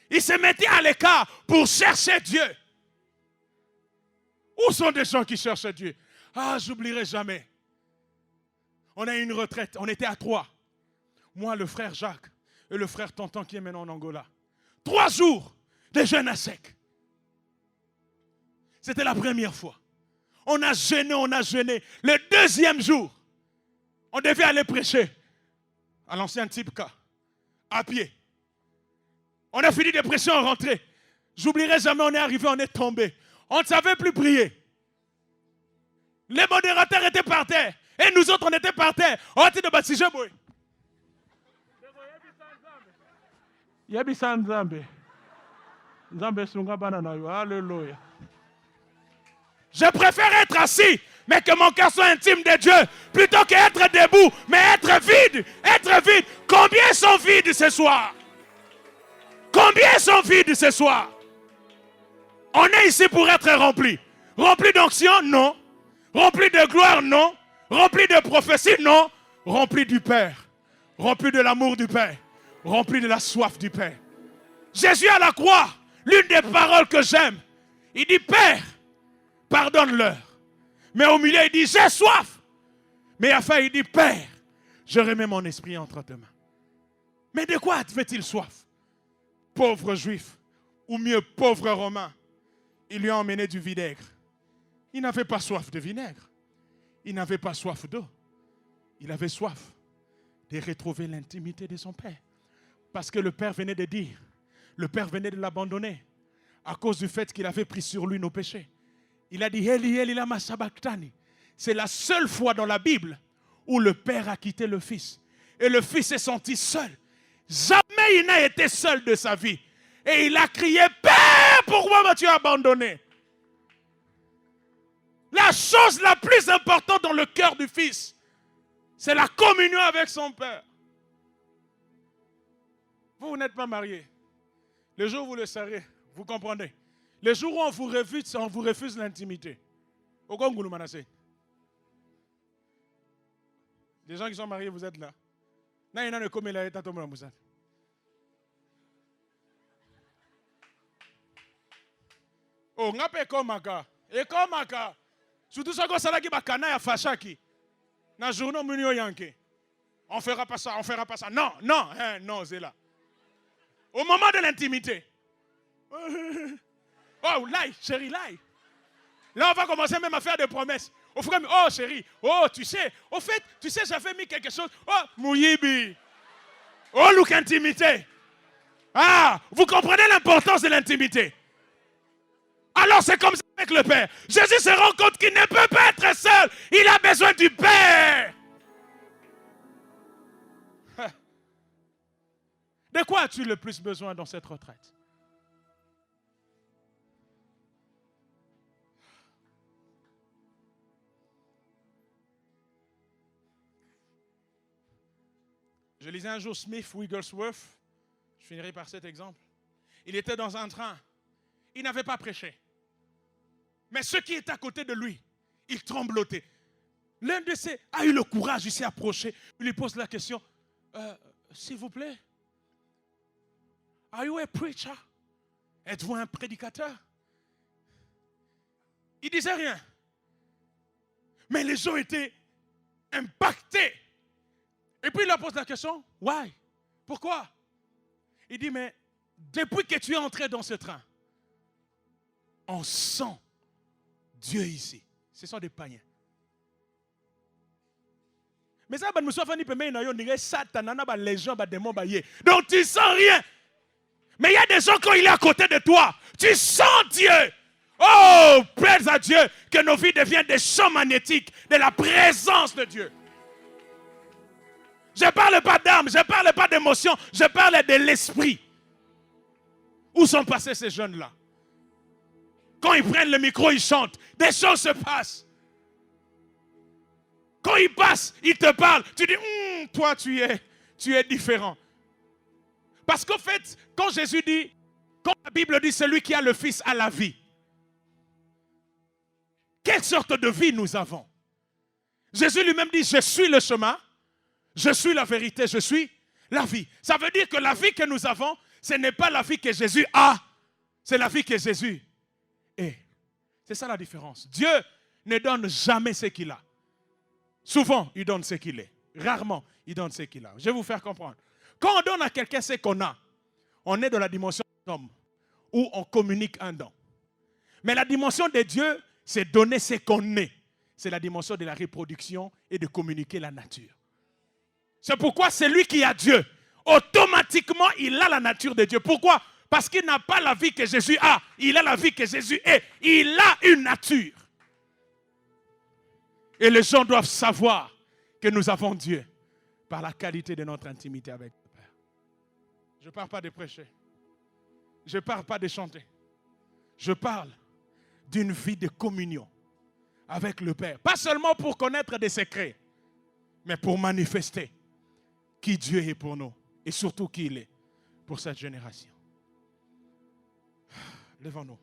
Il se mettait à l'écart pour chercher Dieu. Où sont des gens qui cherchent Dieu? Ah, j'oublierai jamais. On a eu une retraite, on était à 3. Moi, le frère Jacques et le frère Tonton qui est maintenant en Angola. 3 jours de jeûne à sec. C'était la première fois. On a jeûné, on a jeûné. Le deuxième jour, on devait aller prêcher à l'ancien Tipka, à pied. On a fini de prêcher, on rentrait. J'oublierai jamais, on est arrivé, on est tombé. On ne savait plus prier. Les modérateurs étaient par terre. Et nous autres, on était par terre. On était de bâtiment. Alléluia. Je préfère être assis, mais que mon cœur soit intime de Dieu, plutôt qu'être debout, mais être vide. Être vide. Combien sont vides ce soir? Combien sont vides ce soir? On est ici pour être remplis. Remplis d'onction? Non. Remplis de gloire? Non. Remplis de prophétie? Non. Remplis du Père. Remplis de l'amour du Père. Remplis de la soif du Père. Jésus à la croix, l'une des paroles que j'aime, il dit, Père, pardonne-leur. Mais au milieu, il dit, j'ai soif. Mais à la fin, il dit, Père, je remets mon esprit entre tes mains. Mais de quoi fait-il soif? Pauvre juif, ou mieux, pauvre romain, il lui a emmené du vinaigre. Il n'avait pas soif de vinaigre. Il n'avait pas soif d'eau. Il avait soif de retrouver l'intimité de son Père. Parce que le Père venait de dire, le Père venait de l'abandonner à cause du fait qu'il avait pris sur lui nos péchés. Il a dit, Eli, Eli, lama sabachthani. C'est la seule fois dans la Bible où le Père a quitté le Fils. Et le Fils s'est senti seul. Jamais il n'a été seul de sa vie. Et il a crié, Père, pourquoi m'as-tu abandonné? La chose la plus importante dans le cœur du Fils, c'est la communion avec son Père. Vous n'êtes pas mariés. Le jour où vous le serez, vous comprenez. Le jour où on vous refuse l'intimité. Les gens qui sont mariés, vous êtes là. Oh, on a pas komaka. Et komaka. Surtout ça que ça qui bakana ya fashaki. Na journée munio yanke. On fera pas ça, on fera pas ça. Non, non, hein, non, c'est là. Au moment de l'intimité. Oh, là, chérie, là. Là, on va commencer même à faire des promesses. Au fur et à mesure, oh, chérie, oh, tu sais, au fait, tu sais, j'avais mis quelque chose. Oh, mouyibi. Oh, look, intimité. Ah, vous comprenez l'importance de l'intimité. Alors, c'est comme ça avec le Père. Jésus se rend compte qu'il ne peut pas être seul. Il a besoin du Père. De quoi as-tu le plus besoin dans cette retraite? Je lisais un jour Smith Wigglesworth. Je finirai par cet exemple. Il était dans un train. Il n'avait pas prêché. Mais ceux qui étaient à côté de lui, ils tremblotaient. L'un de ces a eu le courage, il s'est approché. Il lui pose la question, s'il vous plaît, are you a preacher? Êtes-vous un prédicateur? Il disait rien. Mais les gens étaient impactés. Et puis il leur pose la question, why? Pourquoi? Il dit, mais depuis que tu es entré dans ce train, on sent Dieu ici. Ce sont des païens. Mais ça, nous sommes venus pour Satan, les gens, les démons, donc tu ne sens rien. Mais il y a des gens, quand il est à côté de toi, tu sens Dieu. Oh, plaise à Dieu que nos vies deviennent des champs magnétiques de la présence de Dieu. Je ne parle pas d'âme, je ne parle pas d'émotion, je parle de l'esprit. Où sont passés ces jeunes-là? Quand ils prennent le micro, ils chantent. Des choses se passent. Quand ils passent, ils te parlent. Tu dis, toi, tu es différent. Parce qu'en fait, quand Jésus dit, quand la Bible dit, celui qui a le Fils a la vie. Quelle sorte de vie nous avons? Jésus lui-même dit, je suis le chemin, je suis la vérité, je suis la vie. Ça veut dire que la vie que nous avons, ce n'est pas la vie que Jésus a, c'est la vie que Jésus est. C'est ça la différence. Dieu ne donne jamais ce qu'il a. Souvent, il donne ce qu'il est. Rarement, il donne ce qu'il a. Je vais vous faire comprendre. Quand on donne à quelqu'un ce qu'on a, on est dans la dimension de l'homme, où on communique un don. Mais la dimension de Dieu, c'est donner ce qu'on est. C'est la dimension de la reproduction et de communiquer la nature. C'est pourquoi celui qui a Dieu, automatiquement, il a la nature de Dieu. Pourquoi? Parce qu'il n'a pas la vie que Jésus a. Il a la vie que Jésus est. Il a une nature. Et les gens doivent savoir que nous avons Dieu par la qualité de notre intimité avec le Père. Je ne parle pas de prêcher. Je ne parle pas de chanter. Je parle d'une vie de communion avec le Père. Pas seulement pour connaître des secrets, mais pour manifester qui Dieu est pour nous et surtout qui il est pour cette génération. Levons-nous.